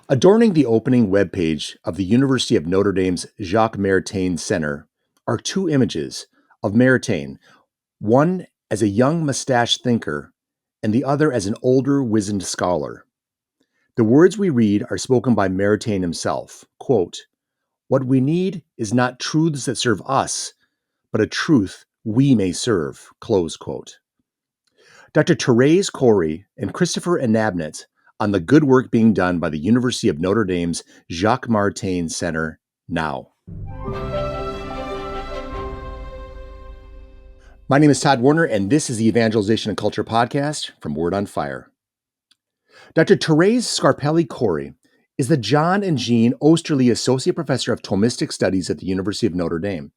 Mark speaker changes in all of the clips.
Speaker 1: Adorning the opening webpage of the University of Notre Dame's Jacques Maritain Center are two images of Maritain, one as a young mustached thinker and the other as an older, wizened scholar. The words we read are spoken by Maritain himself. Quote, "What we need is not truths that serve us, but a truth we may serve." Close quote. Dr. Therese Cory and Christopher Enabnit on the good work being done by the University of Notre Dame's Jacques Maritain Center now. My name is Tod Worner, and this is the Evangelization Culture Podcast from Word on Fire. Dr. Therese Scarpelli Cory is the John and Jean Osterly Associate Professor of Thomistic Studies at the University of Notre Dame,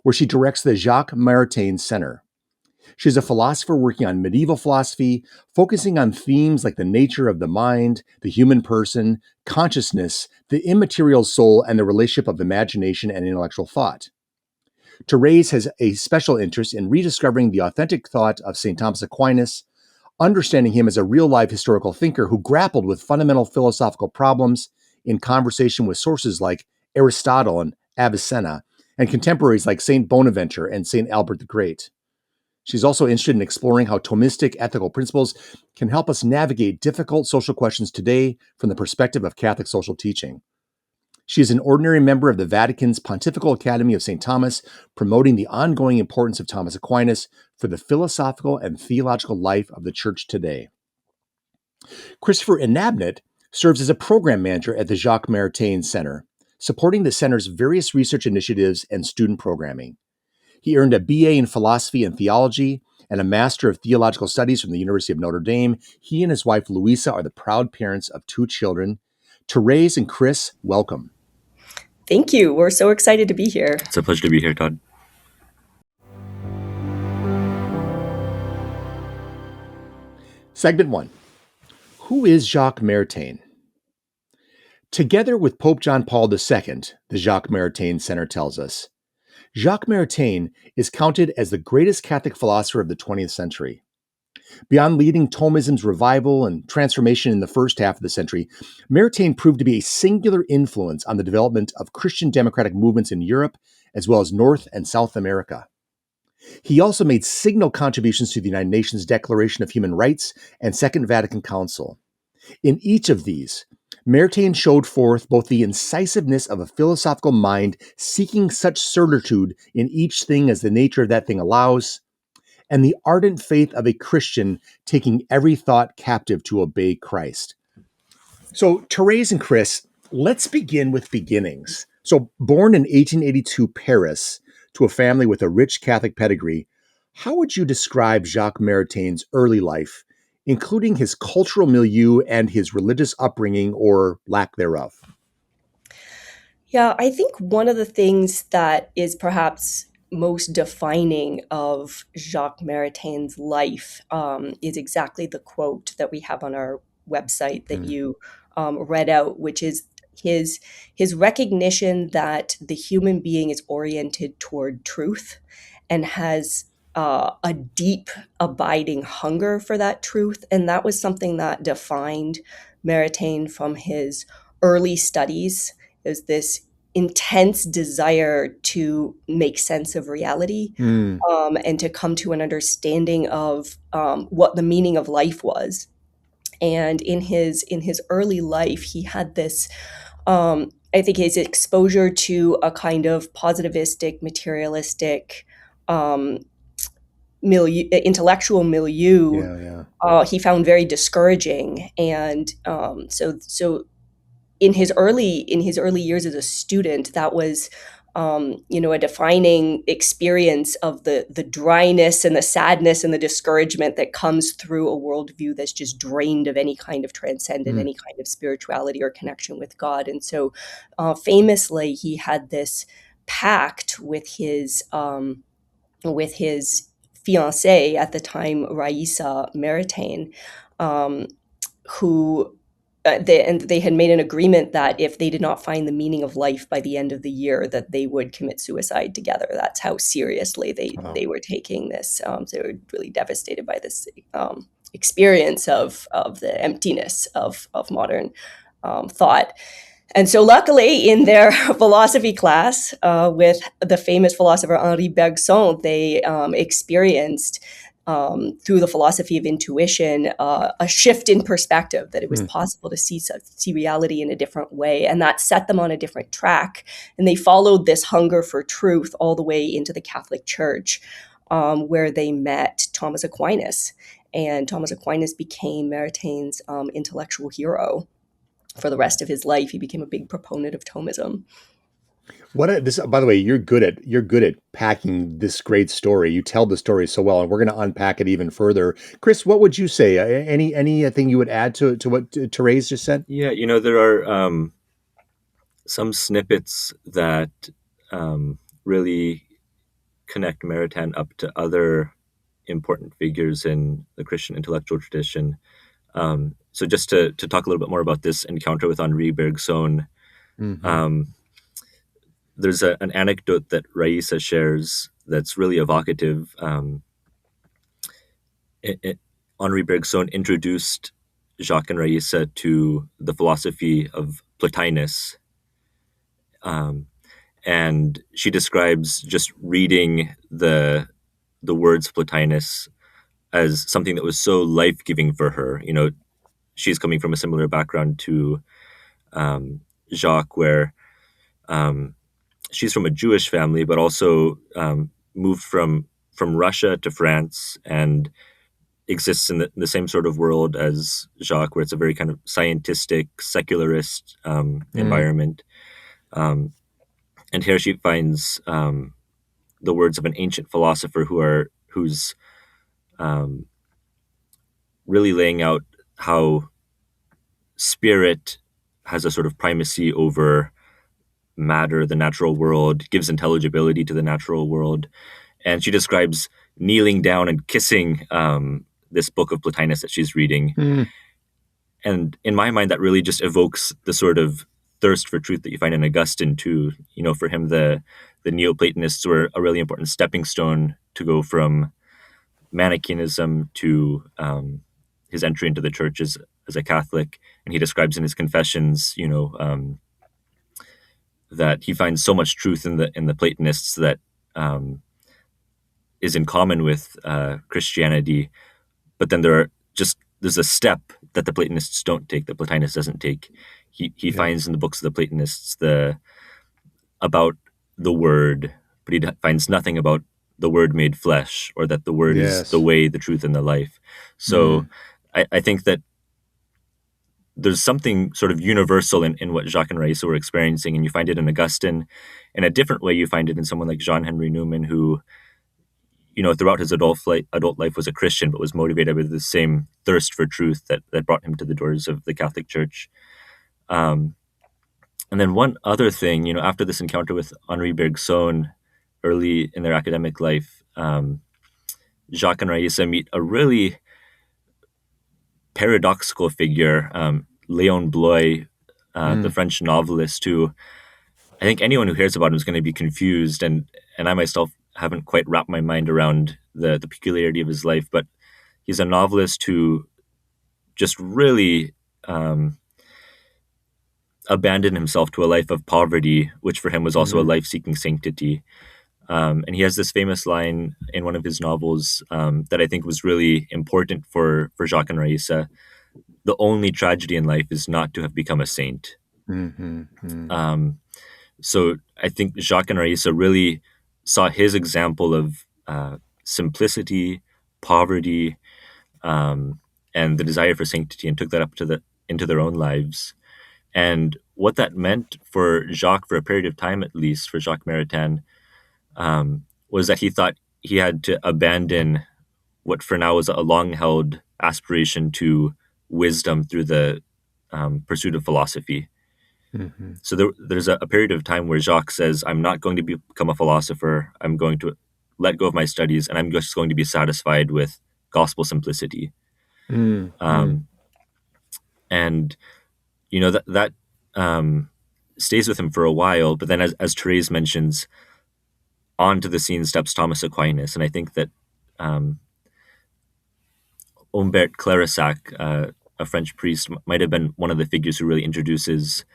Speaker 1: where she directs the Jacques Maritain Center. She's a philosopher working on medieval philosophy, focusing on themes like the nature of the mind, the human person, consciousness, the immaterial soul, and the relationship of imagination and intellectual thought. Therese has a special interest in rediscovering the authentic thought of St. Thomas Aquinas, understanding him as a real-life historical thinker who grappled with fundamental philosophical problems in conversation with sources like Aristotle and Avicenna, and contemporaries like St. Bonaventure and St. Albert the Great. She's also interested in exploring how Thomistic ethical principles can help us navigate difficult social questions today from the perspective of Catholic social teaching. She is an ordinary member of the Vatican's Pontifical Academy of St. Thomas, promoting the ongoing importance of Thomas Aquinas for the philosophical and theological life of the Church today. Christopher Enabnit serves as a program manager at the Jacques Maritain Center, supporting the center's various research initiatives and student programming. He earned a BA in philosophy and theology and a Master of Theological Studies from the University of Notre Dame. He and his wife, Louisa, are the proud parents of 2 children. Therese and Chris, welcome.
Speaker 2: Thank you. We're so excited to be here.
Speaker 3: It's a pleasure to be here, Todd.
Speaker 1: Segment 1. Who is Jacques Maritain? Together with Pope John Paul II, the Jacques Maritain Center tells us, Jacques Maritain is counted as the greatest Catholic philosopher of the 20th century. Beyond leading Thomism's revival and transformation in the first half of the century, Maritain proved to be a singular influence on the development of Christian democratic movements in Europe, as well as North and South America. He also made signal contributions to the United Nations Declaration of Human Rights and Second Vatican Council. In each of these, Maritain showed forth both the incisiveness of a philosophical mind seeking such certitude in each thing as the nature of that thing allows, and the ardent faith of a Christian taking every thought captive to obey Christ. So, Therese and Chris, let's begin with beginnings. So, born in 1882 Paris to a family with a rich Catholic pedigree, how would you describe Jacques Maritain's early life, including his cultural milieu and his religious upbringing or lack thereof?
Speaker 2: Yeah, I think one of the things that is perhaps most defining of Jacques Maritain's life is exactly the quote that we have on our website that you read out, which is his recognition that the human being is oriented toward truth and has a deep, abiding hunger for that truth. And that was something that defined Maritain from his early studies. There's this intense desire to make sense of reality and to come to an understanding of what the meaning of life was. And in his early life, he had this, I think his exposure to a kind of positivistic, materialistic, intellectual milieu, he found very discouraging. And so in his early years as a student, that was a defining experience of the dryness and the sadness and the discouragement that comes through a worldview that's just drained of any kind of transcendent, any kind of spirituality or connection with God. And so famously, he had this pact with his fiancée at the time, Raissa Maritain, who they had made an agreement that if they did not find the meaning of life by the end of the year, that they would commit suicide together. That's how seriously they were taking this. So they were really devastated by this experience of the emptiness of modern thought. And so luckily in their philosophy class with the famous philosopher Henri Bergson, they experienced through the philosophy of intuition a shift in perspective, that it was possible to see reality in a different way. And that set them on a different track. And they followed this hunger for truth all the way into the Catholic Church, where they met Thomas Aquinas. And Thomas Aquinas became Maritain's intellectual hero. For the rest of his life, he became a big proponent of Thomism.
Speaker 1: By the way, you're good at packing this great story. You tell the story so well, and we're going to unpack it even further. Chris, what would you say? Anything you would add to what Therese just said?
Speaker 3: Yeah, there are some snippets that really connect Maritain up to other important figures in the Christian intellectual tradition. So just to talk a little bit more about this encounter with Henri Bergson, there's an anecdote that Raissa shares that's really evocative. Henri Bergson introduced Jacques and Raissa to the philosophy of Plotinus. And she describes just reading the words of Plotinus as something that was so life-giving for her. She's coming from a similar background to Jacques, where she's from a Jewish family, but also moved from Russia to France and exists in the same sort of world as Jacques, where it's a very kind of scientistic, secularist environment. And here she finds the words of an ancient philosopher who's really laying out how spirit has a sort of primacy over matter, the natural world, gives intelligibility to the natural world. And she describes kneeling down and kissing this book of Plotinus that she's reading. And in my mind, that really just evokes the sort of thirst for truth that you find in Augustine too. For him, the Neoplatonists were a really important stepping stone to go from Manichaeism to his entry into the church as a Catholic. And he describes in his Confessions, that he finds so much truth in the Platonists that is in common with Christianity. But then there's a step that the Platonists don't take, that Plotinus doesn't take. He finds in the books of the Platonists about the Word, but he finds nothing about the Word made flesh, or that the Word is the way, the truth, and the life. So I think that there's something sort of universal in what Jacques and Raissa were experiencing, and you find it in Augustine. In a different way, you find it in someone like Jean-Henri Newman, who, throughout his adult life was a Christian, but was motivated with the same thirst for truth that brought him to the doors of the Catholic Church. And then one other thing, after this encounter with Henri Bergson early in their academic life, Jacques and Raissa meet a really paradoxical figure, Léon Bloy, the French novelist, who I think anyone who hears about him is going to be confused, and I myself haven't quite wrapped my mind around the peculiarity of his life. But he's a novelist who just really abandoned himself to a life of poverty, which for him was also a life-seeking sanctity. And he has this famous line in one of his novels that I think was really important for Jacques and Raissa: "The only tragedy in life is not to have become a saint." So I think Jacques and Raissa really saw his example of simplicity, poverty, and the desire for sanctity, and took that up into their own lives. And what that meant for Jacques, for a period of time at least, for Jacques Maritain, was that he thought he had to abandon what for now was a long-held aspiration to wisdom through the pursuit of philosophy. So there's a period of time where Jacques says, I'm not going to become a philosopher. I'm going to let go of my studies, and I'm just going to be satisfied with gospel simplicity. And, that stays with him for a while. But then, as Therese mentions, onto the scene steps Thomas Aquinas. And I think that Humbert Clarissac, a French priest, might have been one of the figures who really introduces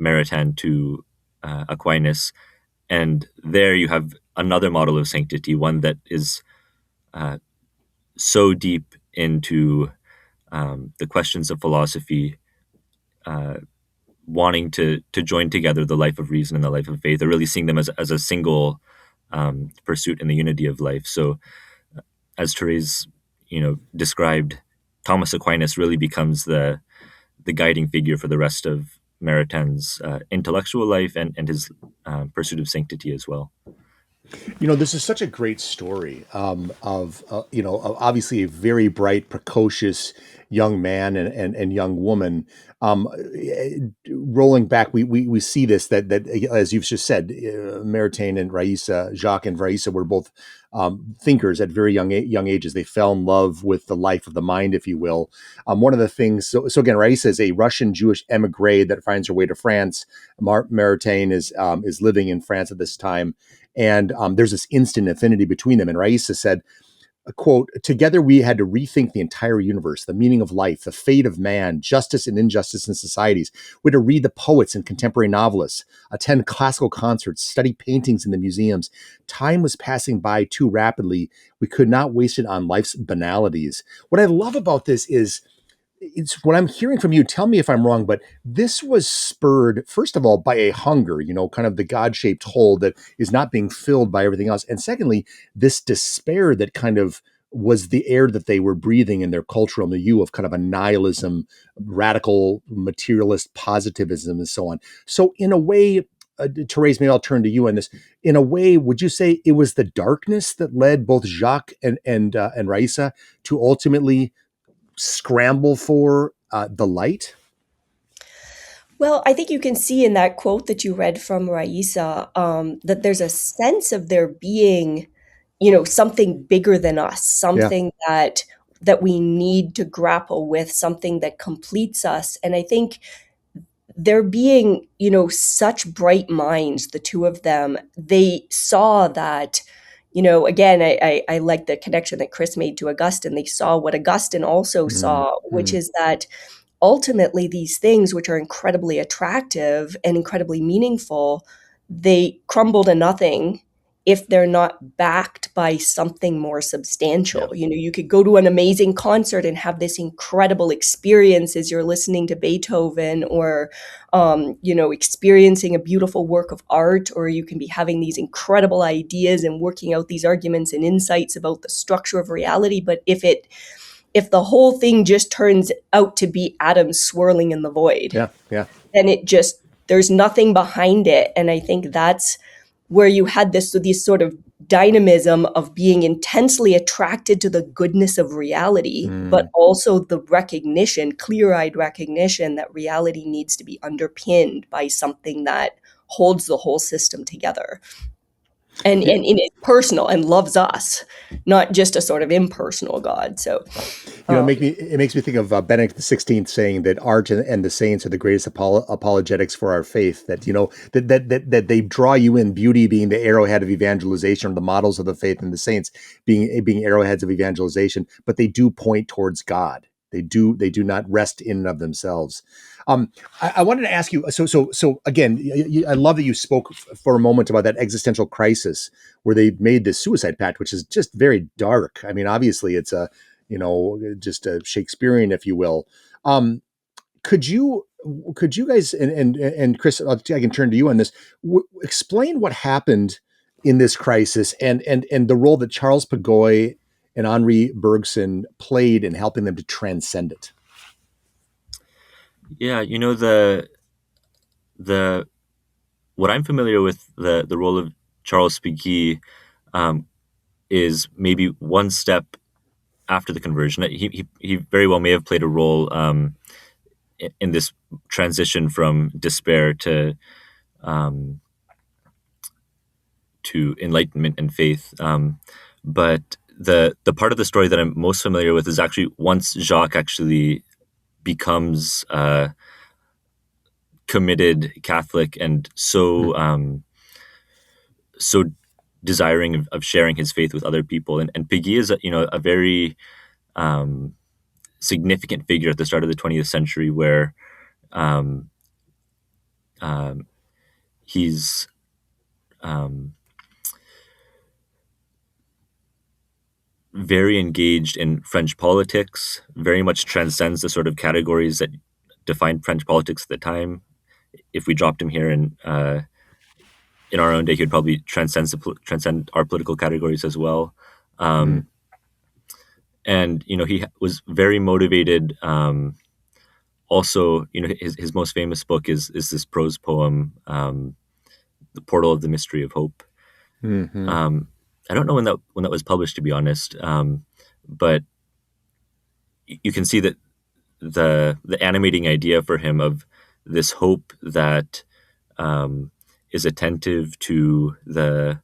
Speaker 3: Maritain to Aquinas. And there you have another model of sanctity, one that is so deep into the questions of philosophy, wanting to join together the life of reason and the life of faith, or really seeing them as a single pursuit in the unity of life. So, as Therese, described, Thomas Aquinas really becomes the guiding figure for the rest of Maritain's intellectual life and his pursuit of sanctity as well.
Speaker 1: This is such a great story of obviously a very bright, precocious young man and young woman. Rolling back, we see this that as you've just said, Maritain and Raissa, Jacques and Raissa were both thinkers at very young ages. They fell in love with the life of the mind, if you will. One of the things, so again, Raissa is a Russian Jewish emigre that finds her way to France. Maritain is living in France at this time. And there's this instant affinity between them. And Raissa said, quote, "Together we had to rethink the entire universe, the meaning of life, the fate of man, justice and injustice in societies. We had to read the poets and contemporary novelists, attend classical concerts, study paintings in the museums. Time was passing by too rapidly. We could not waste it on life's banalities." What I love about this is, it's what I'm hearing from you. Tell me if I'm wrong, but this was spurred, first of all, by a hunger, kind of the God-shaped hole that is not being filled by everything else. And secondly, this despair that kind of was the air that they were breathing in their cultural milieu of kind of a nihilism, radical materialist positivism, and so on. So in a way, Therese, maybe I'll turn to you on this. In a way, would you say it was the darkness that led both Jacques and Raissa to ultimately scramble for the light?
Speaker 2: Well, I think you can see in that quote that you read from Raissa that there's a sense of there being, something bigger than us, something that we need to grapple with, something that completes us. And I think there being, such bright minds, the two of them, they saw that, again, I like the connection that Chris made to Augustine. They saw what Augustine also saw, which is that ultimately these things, which are incredibly attractive and incredibly meaningful, they crumble to nothing if they're not backed by something more substantial. You could go to an amazing concert and have this incredible experience as you're listening to Beethoven, or experiencing a beautiful work of art, or you can be having these incredible ideas and working out these arguments and insights about the structure of reality. But if the whole thing just turns out to be atoms swirling in the void, then there's nothing behind it. And I think that's where you had this sort of dynamism of being intensely attracted to the goodness of reality, but also the recognition, clear-eyed recognition, that reality needs to be underpinned by something that holds the whole system together. And it's personal and loves us, not just a sort of impersonal God. So,
Speaker 1: it makes me think of Benedict XVI saying that art and the saints are the greatest apologetics for our faith. That that they draw you in, beauty being the arrowhead of evangelization, or the models of the faith, and the saints being arrowheads of evangelization. But they do point towards God. They do not rest in and of themselves. I wanted to ask you. So again, I love that you spoke for a moment about that existential crisis where they made this suicide pact, which is just very dark. I mean, obviously, it's just a Shakespearean, if you will. Could you guys and Chris, I can turn to you on this. Explain what happened in this crisis and the role that Charles Pagoy and Henri Bergson played in helping them to transcend it.
Speaker 3: Yeah, the what I'm familiar with the role of Charles Pagoy is maybe one step after the conversion. He very well may have played a role in this transition from despair to enlightenment and faith. But the part of the story that I'm most familiar with is actually once Jacques actually becomes committed Catholic and so desiring of sharing his faith with other people. And Pagoy is a very significant figure at the start of the 20th century, where um, um, he's very engaged in French politics, very much transcends the sort of categories that defined French politics at the time. If we dropped him here in our own day, he would probably transcend our political categories as well.
Speaker 1: Mm.
Speaker 3: And he was very motivated. Also, his most famous book is this prose poem, "The Portal of the Mystery of Hope."
Speaker 1: Mm-hmm.
Speaker 3: I don't know when that was published, to be honest, but you can see that the animating idea for him of this hope that is attentive to the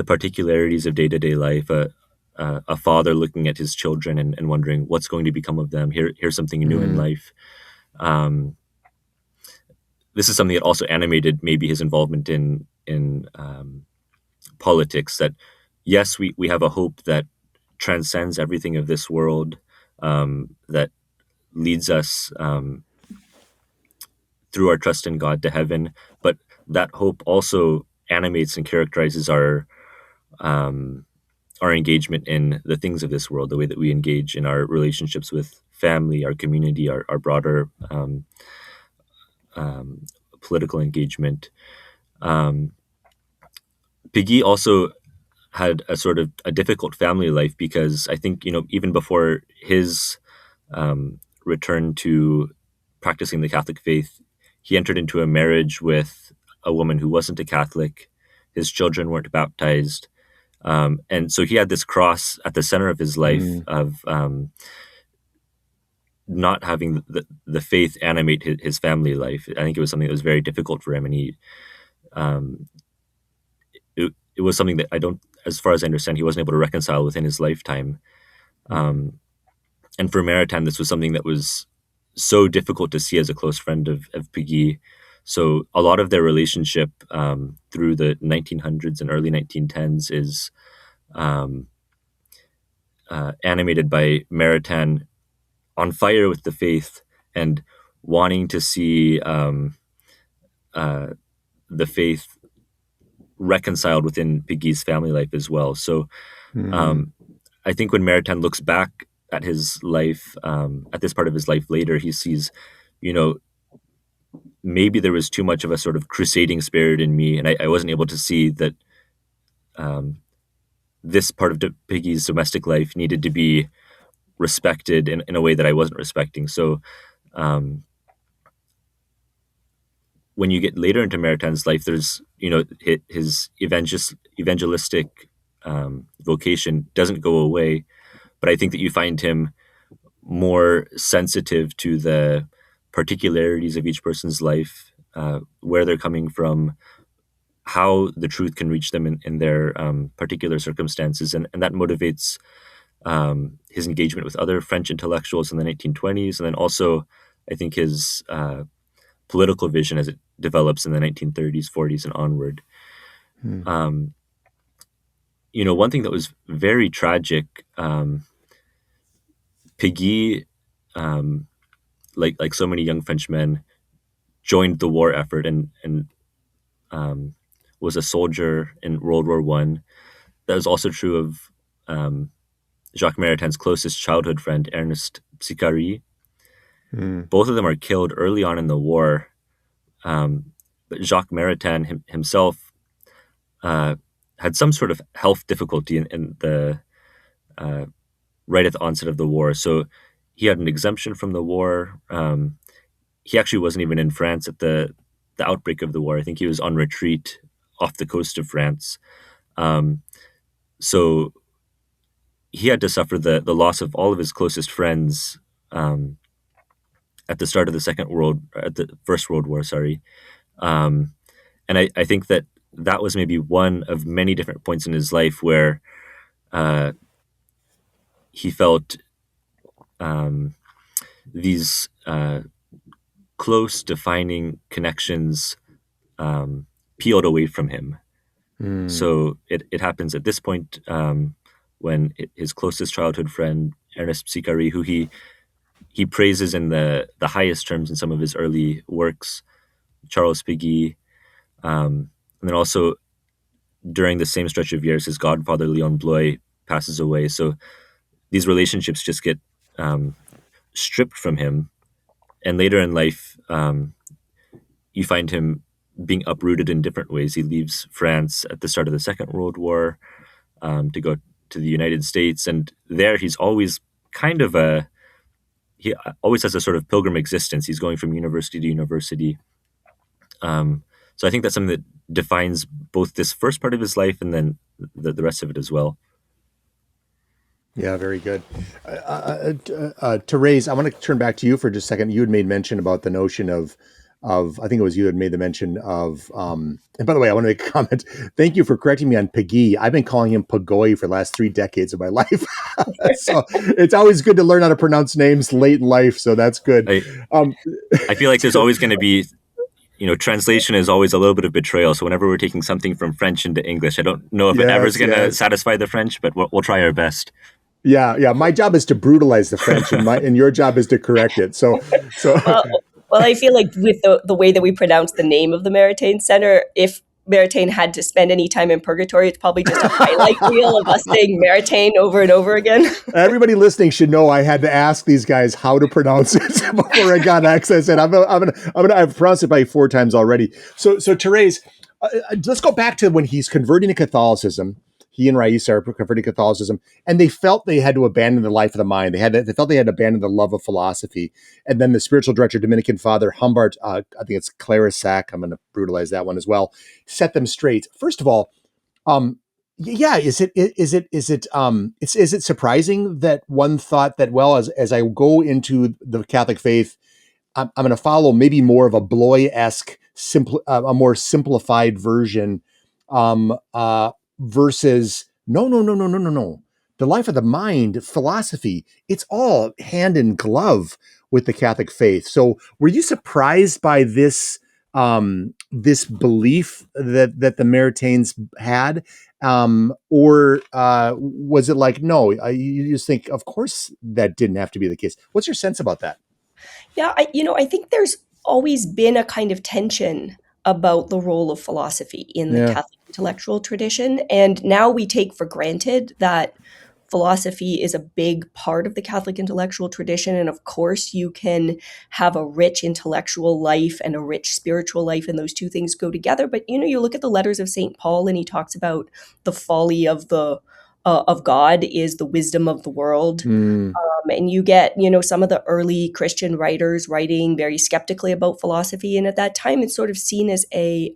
Speaker 3: particularities of day-to-day life. A father looking at his children and wondering what's going to become of them. Here's something new in life. This is something that also animated maybe his involvement in politics. That yes, we have a hope that transcends everything of this world, that leads us through our trust in God to heaven. But that hope also animates and characterizes our engagement in the things of this world, the way that we engage in our relationships with family, our community, our broader political engagement. Piggy also had a sort of a difficult family life, because I think, even before his return to practicing the Catholic faith, he entered into a marriage with a woman who wasn't a Catholic. His children weren't baptized. And so he had this cross at the center of his life of not having the faith animate his family life. I think it was something that was very difficult for him, and it was something that as far as I understand, he wasn't able to reconcile within his lifetime. And for Maritain, this was something that was so difficult to see as a close friend of Piggy. So a lot of their relationship through the 1900s and early 1910s is animated by Maritain on fire with the faith and wanting to see the faith reconciled within Piggy's family life as well. So I think when Maritain looks back at his life, at this part of his life later, he sees, maybe there was too much of a sort of crusading spirit in me, and I wasn't able to see that this part of Piggy's domestic life needed to be respected in a way that I wasn't respecting. So when you get later into Maritain's life, there's, his evangelistic vocation doesn't go away, but I think that you find him more sensitive to the particularities of each person's life, where they're coming from, how the truth can reach them in their particular circumstances. And that motivates his engagement with other French intellectuals in the 1920s. And then also, I think his political vision as it develops in the 1930s, 40s, and onward. One thing that was very tragic, Piggy, like so many young Frenchmen, joined the war effort and was a soldier in World War I. That was also true of Jacques Maritain's closest childhood friend, Ernest Sicari. Both of them are killed early on in the war. But Jacques Maritain himself had some sort of health difficulty in the right at the onset of the war. So he had an exemption from the war. He actually wasn't even in France at the outbreak of the war. I think he was on retreat off the coast of France. So he had to suffer the loss of all of his closest friends at the start of the First World War. And I think that was maybe one of many different points in his life where he felt these close, defining connections peeled away from him. So it happens at this point when his closest childhood friend, Ernest Psicari, who he praises in the highest terms in some of his early works, Charles Péguy, and then also during the same stretch of years, his godfather, Leon Bloy, passes away. So these relationships just get stripped from him. And later in life, you find him being uprooted in different ways. He leaves France at the start of the Second World War to go to the United States. And there he's always he always has a sort of pilgrim existence. He's going from university to university. So I think that's something that defines both this first part of his life and then the rest of it as well.
Speaker 1: Yeah, very good. Therese, I want to turn back to you for just a second. You had made mention about the notion of I think it was you had made the mention of, and by the way, I want to make a comment. Thank you for correcting me on Péguy. I've been calling him Pagoy for the last 3 decades of my life. So it's always good to learn how to pronounce names late in life. So that's good.
Speaker 3: I feel like there's always going to be, translation is always a little bit of betrayal. So whenever we're taking something from French into English, I don't know if it ever is going to satisfy the French, but we'll try our best.
Speaker 1: Yeah. My job is to brutalize the French, and your job is to correct it. So.
Speaker 2: Well, I feel like with the way that we pronounce the name of the Maritain Center, if Maritain had to spend any time in purgatory, it's probably just a highlight reel of us saying Maritain over and over again.
Speaker 1: Everybody listening should know I had to ask these guys how to pronounce it before I got access. And I've pronounced it by 4 times already. So Therese, let's go back to when he's converting to Catholicism. He and Raisa are converting to Catholicism, and they felt they had to abandon the life of the mind. They felt they had to abandon the love of philosophy. And then the spiritual director, Dominican Father Humbart, I think it's Clarissac, I'm going to brutalize that one as well, set them straight. First of all, is it surprising that one thought that, well, as I go into the Catholic faith, I'm going to follow maybe more of a Bloy-esque, a more simplified version, versus no. The life of the mind, philosophy, it's all hand in glove with the Catholic faith. So were you surprised by this this belief that the Maritains had? Or was it like, no, you just think, of course, that didn't have to be the case? What's your sense about that?
Speaker 2: Yeah, I think there's always been a kind of tension about the role of philosophy in the Catholic intellectual tradition. And now we take for granted that philosophy is a big part of the Catholic intellectual tradition. And of course, you can have a rich intellectual life and a rich spiritual life, and those two things go together. But, you look at the letters of St. Paul, and he talks about the folly of God is the wisdom of the world. And you get, some of the early Christian writers writing very skeptically about philosophy. And at that time, it's sort of seen as a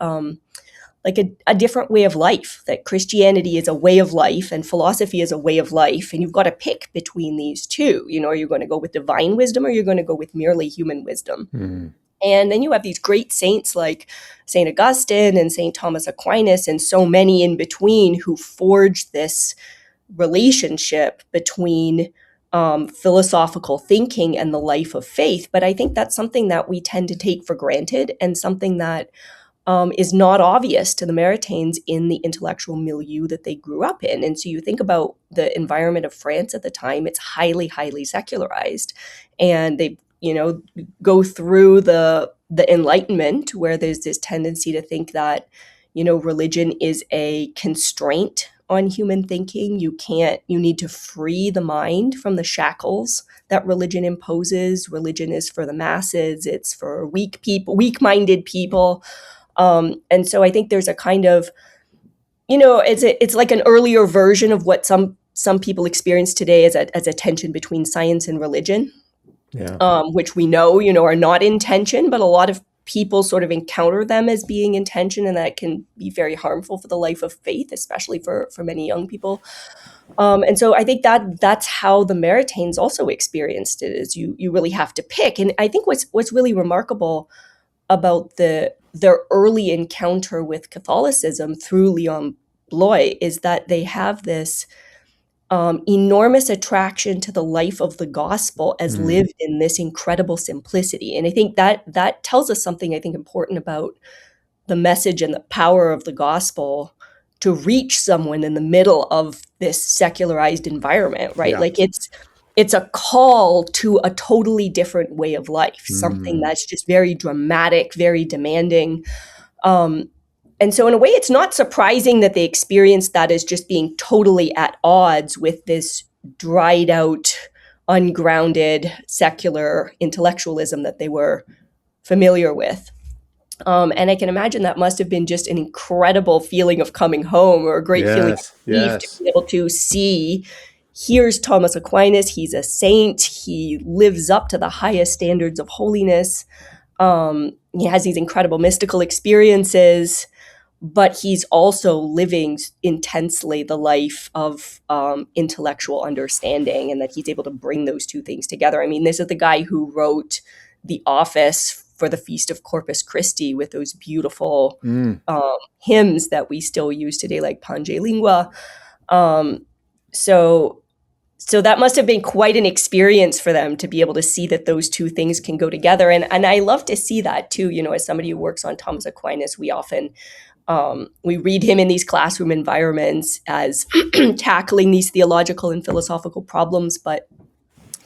Speaker 2: different way of life, that Christianity is a way of life and philosophy is a way of life. And you've got to pick between these two. Are you going to go with divine wisdom, or you're going to go with merely human wisdom? And then you have these great saints like St. Augustine and St. Thomas Aquinas and so many in between who forged this relationship between philosophical thinking and the life of faith. But I think that's something that we tend to take for granted, and something that is not obvious to the Maritains in the intellectual milieu that they grew up in. And so you think about the environment of France at the time, it's highly, highly secularized. And they, go through the Enlightenment, where there's this tendency to think that, religion is a constraint on human thinking. You need to free the mind from the shackles that religion imposes. Religion is for the masses. It's for weak-minded people. And so I think there's a kind of, it's like an earlier version of what some people experience today as a tension between science and religion, which we know, are not in tension, but a lot of people sort of encounter them as being in tension, and that can be very harmful for the life of faith, especially for many young people. And so I think that's how the Maritains also experienced it, is you really have to pick. And I think what's really remarkable about their early encounter with Catholicism through Leon Bloy is that they have this enormous attraction to the life of the gospel as lived in this incredible simplicity. And I think that tells us something, I think, important about the message and the power of the gospel to reach someone in the middle of this secularized environment, right?
Speaker 1: Yeah.
Speaker 2: Like it's a call to a totally different way of life, something that's just very dramatic, very demanding. And so in a way, it's not surprising that they experienced that as just being totally at odds with this dried out, ungrounded, secular intellectualism that they were familiar with. And I can imagine that must have been just an incredible feeling of coming home, or a great feeling of relief to be able to see, here's Thomas Aquinas, he's a saint, he lives up to the highest standards of holiness. He has these incredible mystical experiences, but he's also living intensely the life of intellectual understanding, and that he's able to bring those two things together. I mean, this is the guy who wrote the office for the Feast of Corpus Christi with those beautiful hymns that we still use today, like Pange Lingua. So that must have been quite an experience for them to be able to see that those two things can go together. And I love to see that too. You know, as somebody who works on Thomas Aquinas, we often we read him in these classroom environments as tackling these theological and philosophical problems, but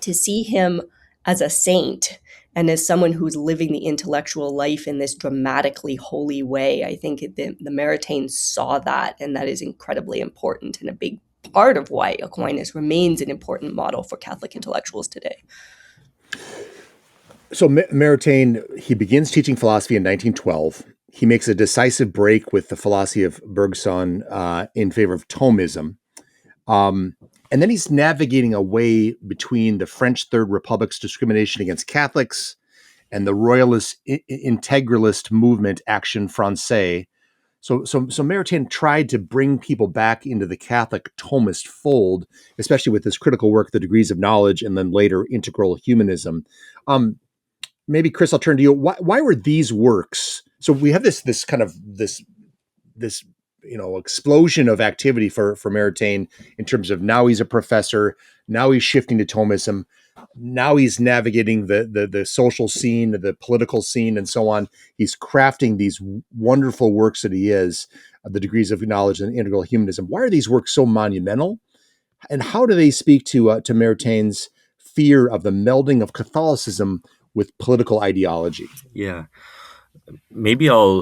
Speaker 2: to see him as a saint and as someone who's living the intellectual life in this dramatically holy way, I think the Maritains saw that, and that is incredibly important and a big part of why Aquinas remains an important model for Catholic intellectuals today.
Speaker 1: So Maritain, he begins teaching philosophy in 1912. He makes a decisive break with the philosophy of Bergson in favor of Thomism. And then he's navigating a way between the French Third Republic's discrimination against Catholics and the royalist integralist movement Action Française. So Maritain tried to bring people back into the Catholic Thomist fold, especially with this critical work, The Degrees of Knowledge, and then later Integral Humanism. Maybe Chris, I'll turn to you. Why were these works? So we have this explosion of activity for Maritain in terms of, now he's a professor, now he's shifting to Thomism, now he's navigating the social scene, the political scene, and so on. He's crafting these wonderful works that he is, The Degrees of Knowledge and Integral Humanism. Why are these works so monumental? And how do they speak to Maritain's fear of the melding of Catholicism with political ideology?
Speaker 3: Yeah. Maybe I'll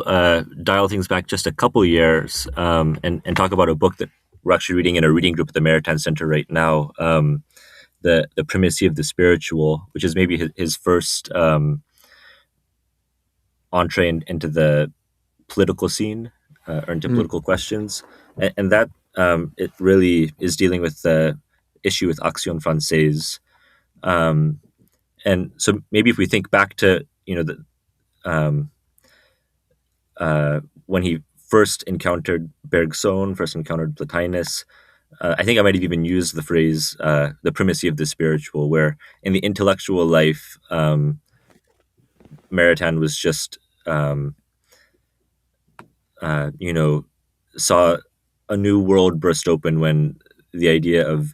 Speaker 3: dial things back just a couple years and talk about a book that we're actually reading in a reading group at the Maritain Center right now, the Primacy of the Spiritual, which is maybe his first entree into the political scene or into political questions. And that it really is dealing with the issue with Action Française. And so maybe if we think back to, when he first encountered Bergson, first encountered Plotinus, I think I might have even used the phrase the primacy of the spiritual, where in the intellectual life, Maritain was just, saw a new world burst open when the idea of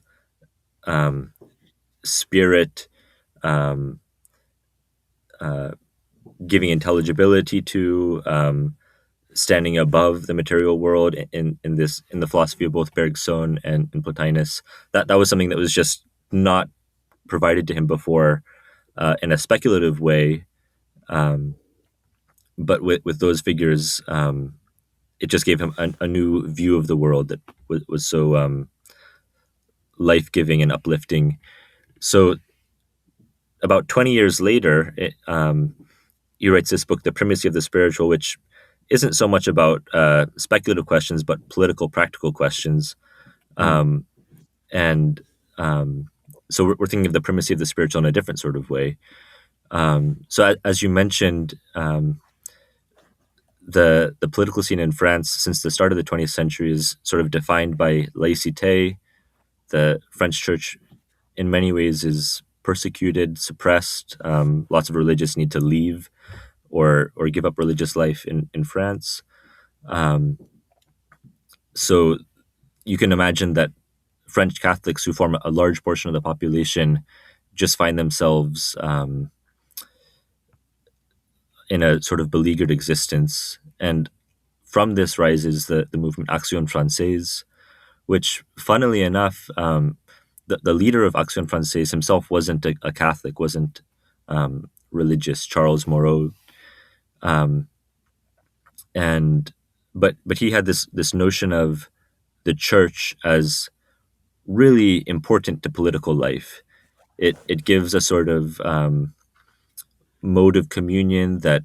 Speaker 3: spirit, giving intelligibility to, standing above the material world in the philosophy of both Bergson and Plotinus, that was something that was just not provided to him before in a speculative way. But with those figures, it just gave him a new view of the world that was so life-giving and uplifting. So about 20 years later, he writes this book, The Primacy of the Spiritual, which isn't so much about speculative questions, but political, practical questions. So we're thinking of the primacy of the spiritual in a different sort of way. So as you mentioned, the political scene in France since the start of the 20th century is sort of defined by laïcité. The French church in many ways is persecuted, suppressed. Lots of religious need to leave or give up religious life in France. So you can imagine that French Catholics, who form a large portion of the population, just find themselves in a sort of beleaguered existence. And from this rises the movement Action Française, which, funnily enough, the leader of Action Française himself wasn't a Catholic, wasn't religious, Charles Moreau, but he had this notion of the church as really important to political life. It gives a sort of mode of communion that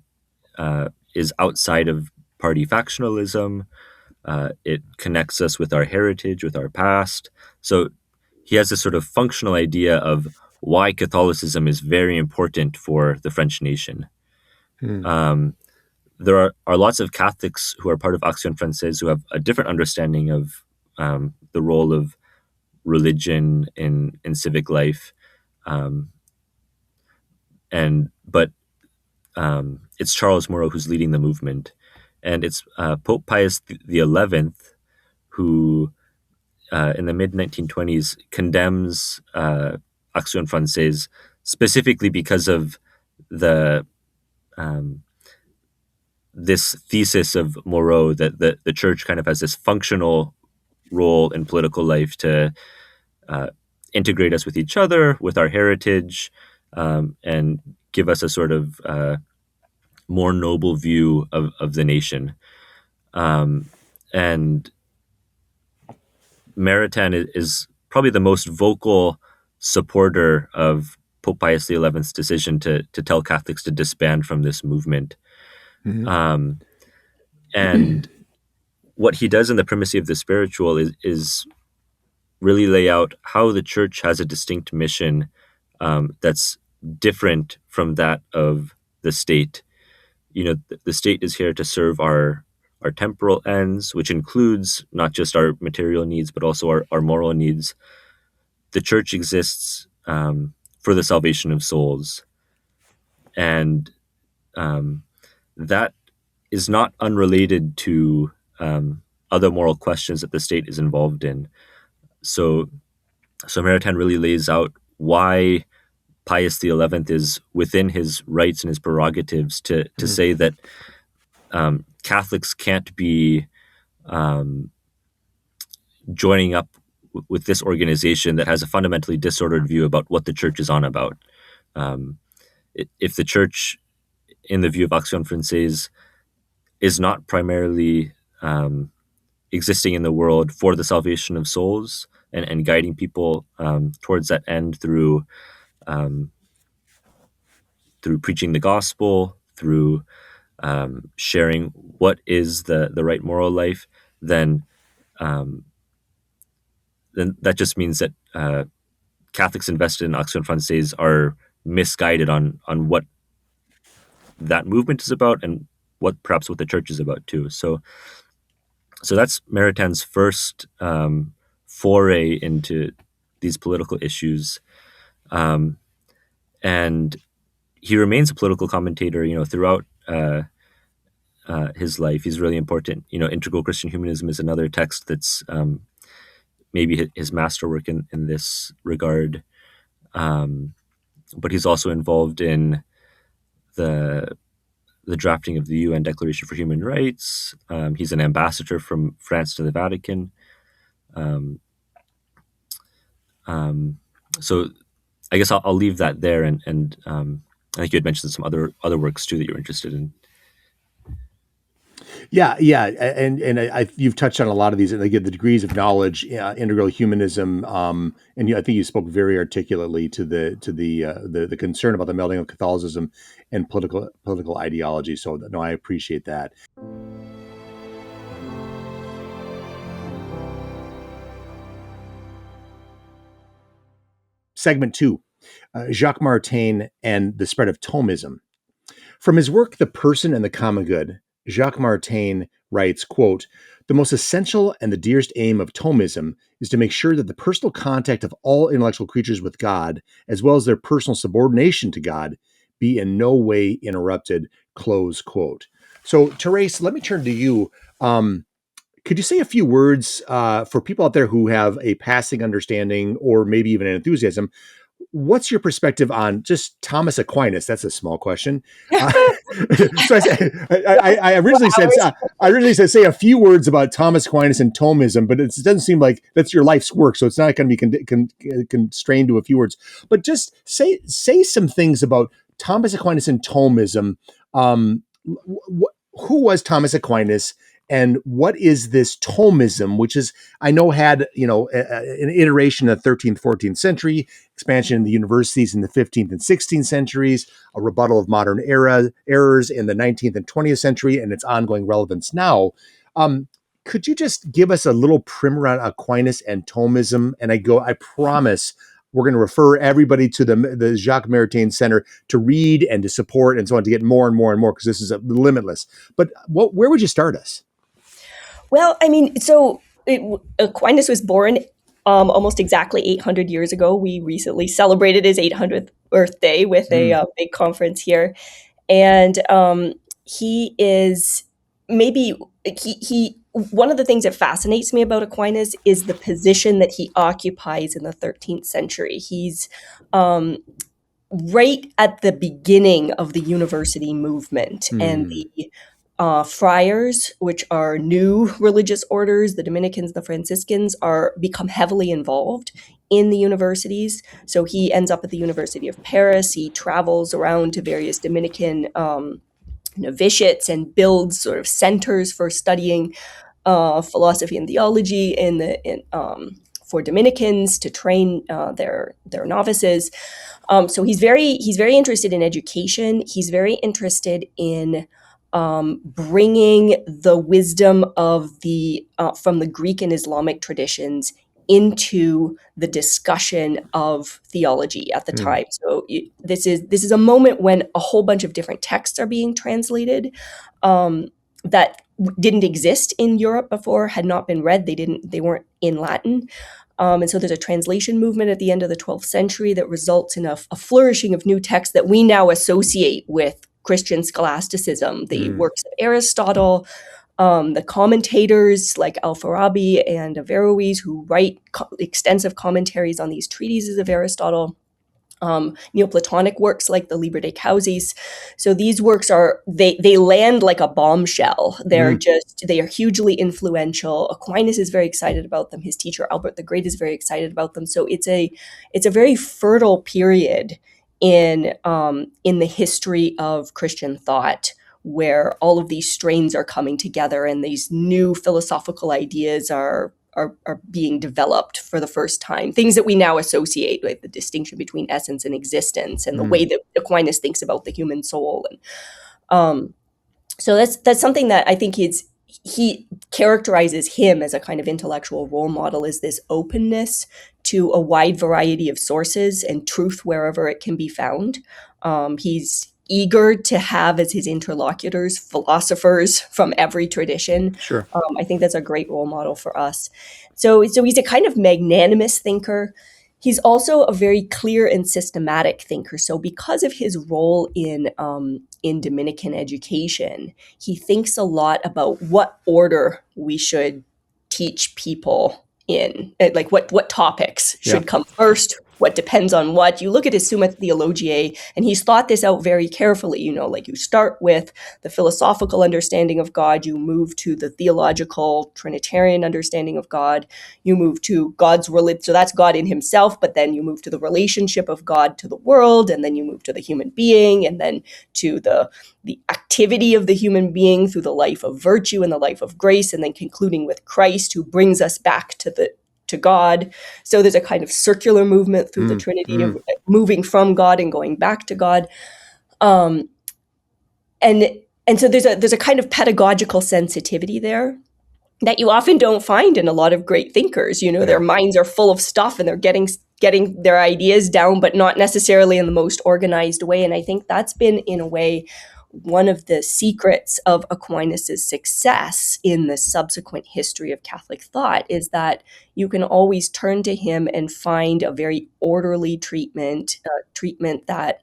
Speaker 3: is outside of party factionalism. It connects us with our heritage, with our past. So he has this sort of functional idea of why Catholicism is very important for the French nation. There are lots of Catholics who are part of Action Française who have a different understanding of the role of religion in civic life. But it's Charles Moreau who's leading the movement. And it's Pope Pius XI who, in the mid-1920s, condemns Action Française specifically because of the this thesis of Moreau that the church kind of has this functional role in political life to integrate us with each other, with our heritage, and give us a sort of more noble view of the nation. And Maritain is probably the most vocal supporter of Pope Pius XI's decision to tell Catholics to disband from this movement. And what he does in the Primacy of the Spiritual is really lay out how the church has a distinct mission that's different from that of the state. The state is here to serve our temporal ends, which includes not just our material needs, but also our moral needs. The church exists for the salvation of souls. And that is not unrelated to other moral questions that the state is involved in. So Maritain really lays out why Pius XI is within his rights and his prerogatives to say that Catholics can't be joining up with this organization that has a fundamentally disordered view about what the church is on about. If the church, in the view of Action Française, is not primarily existing in the world for the salvation of souls and guiding people towards that end through preaching the gospel, through sharing what is the right moral life, then that just means that Catholics invested in Action Française are misguided on what that movement is about and perhaps what the church is about too. So that's Maritain's first foray into these political issues, and he remains a political commentator, throughout his life. He's really important. Integral Christian Humanism is another text that's maybe his masterwork in this regard. But he's also involved in the drafting of the UN Declaration for Human Rights. He's an ambassador from France to the Vatican. So I guess I'll leave that there. And I think you had mentioned some other works too that you're interested in.
Speaker 1: Yeah, and you've touched on a lot of these, and they give the degrees of knowledge, integral humanism, and I think you spoke very articulately to the concern about the melding of Catholicism and political ideology. So no, I appreciate that. Segment 2, Jacques Maritain and the spread of Thomism. From his work, The Person and the Common Good, Jacques Maritain writes, quote, "The most essential and the dearest aim of Thomism is to make sure that the personal contact of all intellectual creatures with God, as well as their personal subordination to God, be in no way interrupted," close quote. So, Therese, let me turn to you. Could you say a few words for people out there who have a passing understanding or maybe even an enthusiasm? what's your perspective on just Thomas Aquinas? That's a small question. So I originally said say a few words about Thomas Aquinas and Thomism, but it doesn't seem like that's your life's work, so it's not going to be constrained to a few words. But just say some things about Thomas Aquinas and Thomism. Who was Thomas Aquinas? And what is this Thomism, which is, I know, had, an iteration in the 13th, 14th century, expansion in the universities in the 15th and 16th centuries, a rebuttal of modern errors in the 19th and 20th century, and its ongoing relevance now. Could you just give us a little primer on Aquinas and Thomism? And I promise we're going to refer everybody to the Jacques Maritain Center to read and to support and so on, to get more and more and more, because this is limitless. But where would you start us?
Speaker 2: Well, Aquinas was born almost exactly 800 years ago. We recently celebrated his 800th birthday with a big conference here. And he is he one of the things that fascinates me about Aquinas is the position that he occupies in the 13th century. He's right at the beginning of the university movement, and the friars, which are new religious orders, the Dominicans, the Franciscans, become heavily involved in the universities. So he ends up at the University of Paris. He travels around to various Dominican novitiates and builds sort of centers for studying philosophy and theology for Dominicans to train their novices. So he's very interested in education. He's very interested in bringing the wisdom of from the Greek and Islamic traditions into the discussion of theology at the time. So this is a moment when a whole bunch of different texts are being translated that didn't exist in Europe before, had not been read. They weren't in Latin. And so there's a translation movement at the end of the 12th century that results in a flourishing of new texts that we now associate with Christian scholasticism, the works of Aristotle, the commentators like Al-Farabi and Averroes, who write extensive commentaries on these treatises of Aristotle, Neoplatonic works like the Liber de Causis. So these works they land like a bombshell. They are hugely influential. Aquinas is very excited about them. His teacher Albert the Great is very excited about them. So it's a very fertile period in the history of Christian thought, where all of these strains are coming together and these new philosophical ideas are being developed for the first time. Things that we now associate with the distinction between essence and existence, and the way that Aquinas thinks about the human soul. And so that's something that I think he characterizes him as a kind of intellectual role model, is this openness to a wide variety of sources and truth wherever it can be found. He's eager to have as his interlocutors philosophers from every tradition.
Speaker 1: Sure.
Speaker 2: I think that's a great role model for us. So he's a kind of magnanimous thinker. He's also a very clear and systematic thinker. So because of his role in Dominican education, he thinks a lot about what order we should teach people in, like what topics should come first, what depends on what. You look at his Summa Theologiae, and he's thought this out very carefully. Like you start with the philosophical understanding of God, you move to the theological Trinitarian understanding of God, you move to God's religion, so that's God in himself, but then you move to the relationship of God to the world, and then you move to the human being, and then to the activity of the human being through the life of virtue and the life of grace, and then concluding with Christ, who brings us back to God. So there's a kind of circular movement through the Trinity of moving from God and going back to God. And so there's a kind of pedagogical sensitivity there that you often don't find in a lot of great thinkers. Their minds are full of stuff and they're getting their ideas down, but not necessarily in the most organized way. And I think that's been, in a way, one of the secrets of Aquinas' success in the subsequent history of Catholic thought, is that you can always turn to him and find a very orderly treatment that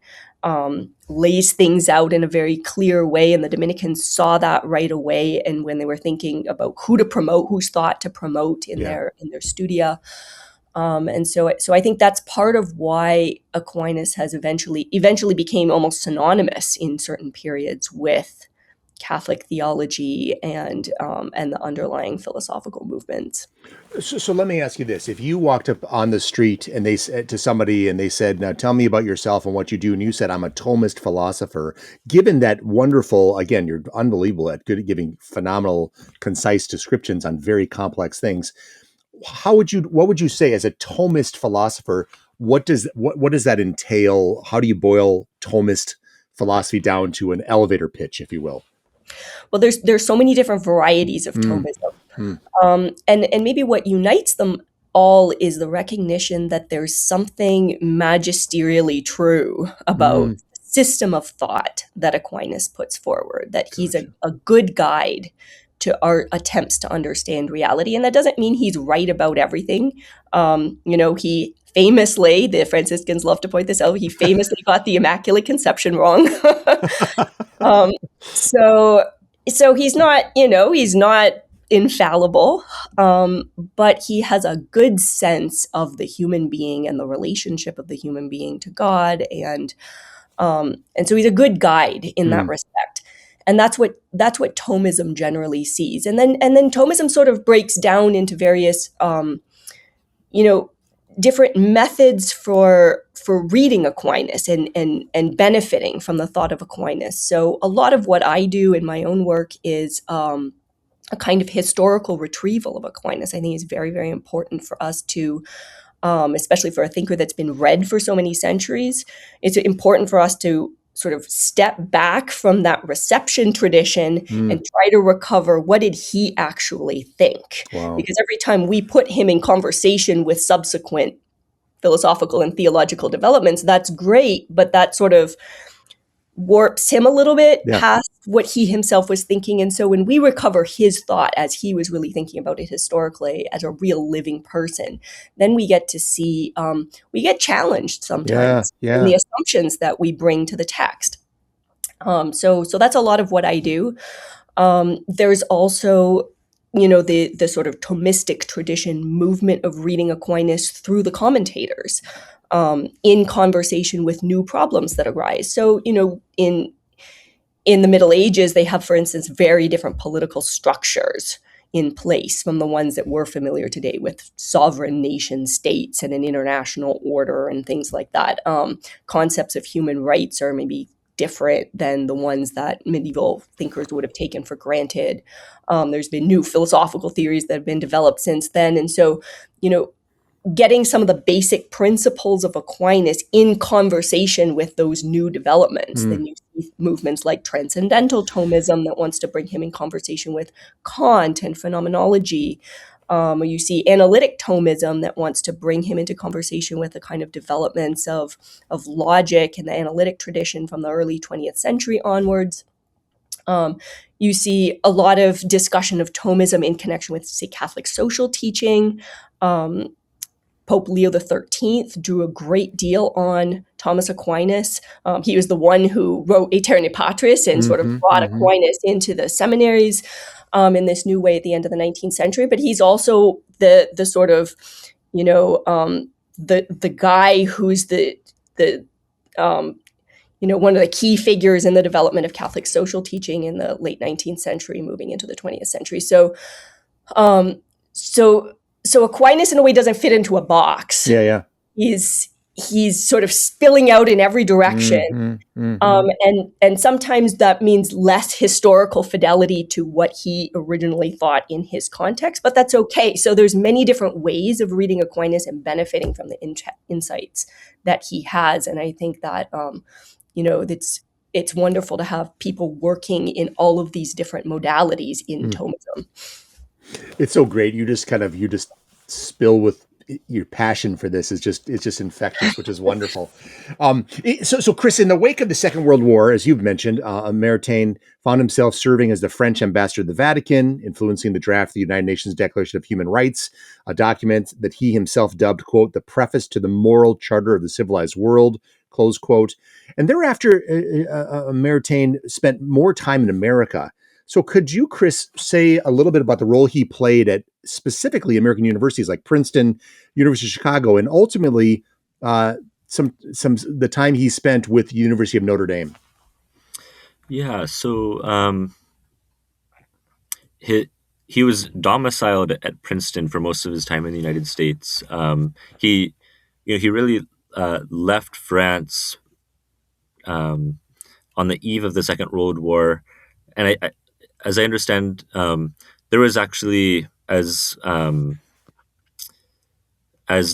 Speaker 2: lays things out in a very clear way. And the Dominicans saw that right away. And when they were thinking about whose thought to promote in their studia. So I think that's part of why Aquinas has eventually became almost synonymous in certain periods with Catholic theology and the underlying philosophical movements.
Speaker 1: So let me ask you this. If you walked up on the street and they said to somebody and they said, now tell me about yourself and what you do. And you said, I'm a Thomist philosopher. Given that wonderful, again, you're unbelievable at good at giving phenomenal, concise descriptions on very complex things. What would you say as a Thomist philosopher? What does that entail? How do you boil Thomist philosophy down to an elevator pitch, if you will?
Speaker 2: Well, there's so many different varieties of Thomism. And maybe what unites them all is the recognition that there's something magisterially true about the system of thought that Aquinas puts forward, that he's a good guide to our attempts to understand reality. And that doesn't mean he's right about everything. He famously, the Franciscans love to point this out, he famously got the Immaculate Conception wrong. So he's not infallible, but he has a good sense of the human being and the relationship of the human being to God, and so he's a good guide in that respect. And that's what Thomism generally sees. And then Thomism sort of breaks down into various different methods for reading Aquinas and benefiting from the thought of Aquinas. So a lot of what I do in my own work is a kind of historical retrieval of Aquinas. I think is very, very important for us to, especially for a thinker that's been read for so many centuries, it's important for us to sort of step back from that reception tradition and try to recover what did he actually think.
Speaker 1: Wow.
Speaker 2: Because every time we put him in conversation with subsequent philosophical and theological developments, that's great, but that sort of warps him a little bit past what he himself was thinking. And so when we recover his thought as he was really thinking about it historically as a real living person, then we get to see, we get challenged sometimes in the assumptions that we bring to the text. So that's a lot of what I do. There's also, the sort of Thomistic tradition movement of reading Aquinas through the commentators, in conversation with new problems that arise. So, in the Middle Ages, they have, for instance, very different political structures in place from the ones that we're familiar today with sovereign nation states and an international order and things like that. Concepts of human rights are maybe different than the ones that medieval thinkers would have taken for granted. There's been new philosophical theories that have been developed since then. And so, getting some of the basic principles of Aquinas in conversation with those new developments. Then you see movements like Transcendental Thomism that wants to bring him in conversation with Kant and phenomenology. Or you see Analytic Thomism that wants to bring him into conversation with the kind of developments of logic and the analytic tradition from the early 20th century onwards. You see a lot of discussion of Thomism in connection with, say, Catholic social teaching. Pope Leo XIII drew a great deal on Thomas Aquinas. He was the one who wrote Aeterne Patris and sort of brought Aquinas into the seminaries in this new way at the end of the 19th century. But he's also the sort of, the guy who's one of the key figures in the development of Catholic social teaching in the late 19th century, moving into the 20th century. So Aquinas in a way doesn't fit into a box. He's sort of spilling out in every direction. And sometimes that means less historical fidelity to what he originally thought in his context, but that's okay. So there's many different ways of reading Aquinas and benefiting from the insights that he has. And I think that, it's wonderful to have people working in all of these different modalities in Thomism.
Speaker 1: It's so great. You just spill with your passion for this. It's just infectious, which is wonderful. So Chris, in the wake of the Second World War, as you've mentioned, Maritain found himself serving as the French ambassador to the Vatican, influencing the draft of the United Nations Declaration of Human Rights, a document that he himself dubbed, quote, the preface to the moral charter of the civilized world, close quote. And thereafter, Maritain spent more time in America. So could you, Chris, say a little bit about the role he played at specifically American universities like Princeton, University of Chicago, and ultimately some the time he spent with the University of Notre Dame?
Speaker 3: Yeah, so he was domiciled at Princeton for most of his time in the United States. He really left France on the eve of the Second World War, and as I understand, there was actually as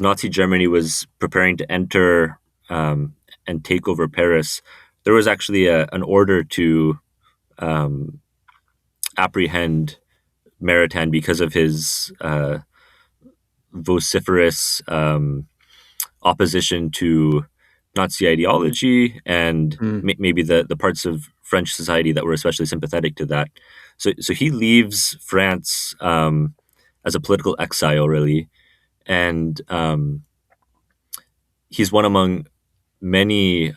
Speaker 3: Nazi Germany was preparing to enter and take over Paris, there was actually an order to apprehend Maritain because of his vociferous opposition to Nazi ideology and maybe the parts of French society that were especially sympathetic to that. So he leaves France as a political exile, really, and he's one among many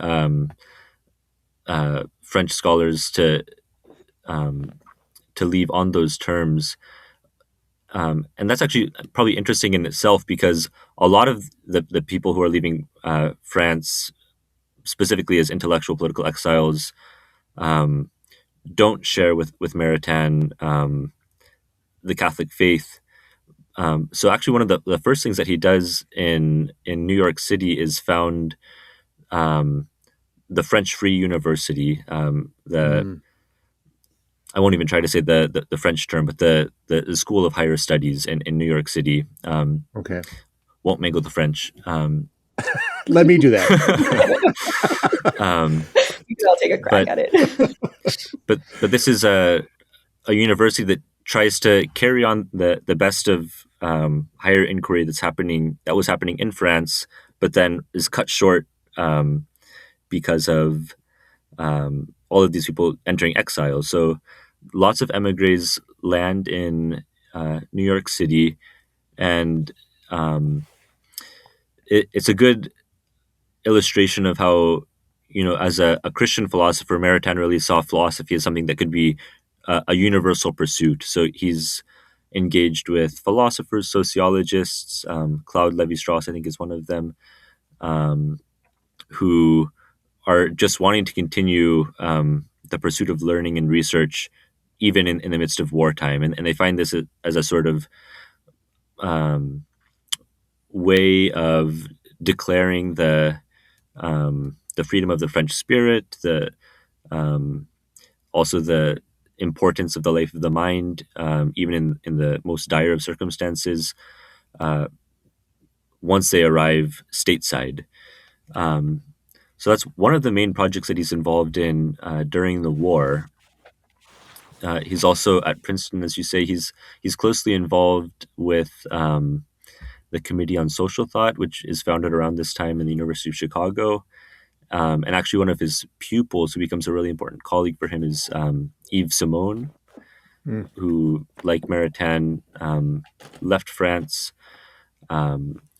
Speaker 3: French scholars to leave on those terms. And that's actually probably interesting in itself because a lot of the people who are leaving France, specifically as intellectual political exiles, don't share with Maritain the Catholic faith. So actually, one of the first things that he does in New York City is found the French Free University. I won't even try to say the French term, but the School of Higher Studies in New York City.
Speaker 1: Okay.
Speaker 3: Won't mangle the French.
Speaker 1: Let me do that.
Speaker 2: I'll take a crack at it.
Speaker 3: but this is a university that tries to carry on the best of higher inquiry that was happening in France, but then is cut short because of all of these people entering exile. So lots of emigres land in New York City, and it's a good illustration of how, as a Christian philosopher, Maritain really saw philosophy as something that could be a universal pursuit. So he's engaged with philosophers, sociologists. Claude Lévi-Strauss, I think, is one of them, who are just wanting to continue the pursuit of learning and research, even in the midst of wartime. And they find this as a sort of way of declaring the freedom of the French spirit, also the importance of the life of the mind, even in the most dire of circumstances, once they arrive stateside. So that's one of the main projects that he's involved in during the war. He's also at Princeton, as you say. He's closely involved with the Committee on Social Thought, which is founded around this time in the University of Chicago. And actually, one of his pupils, who becomes a really important colleague for him, is Yves Simon, who, like Maritain, left France,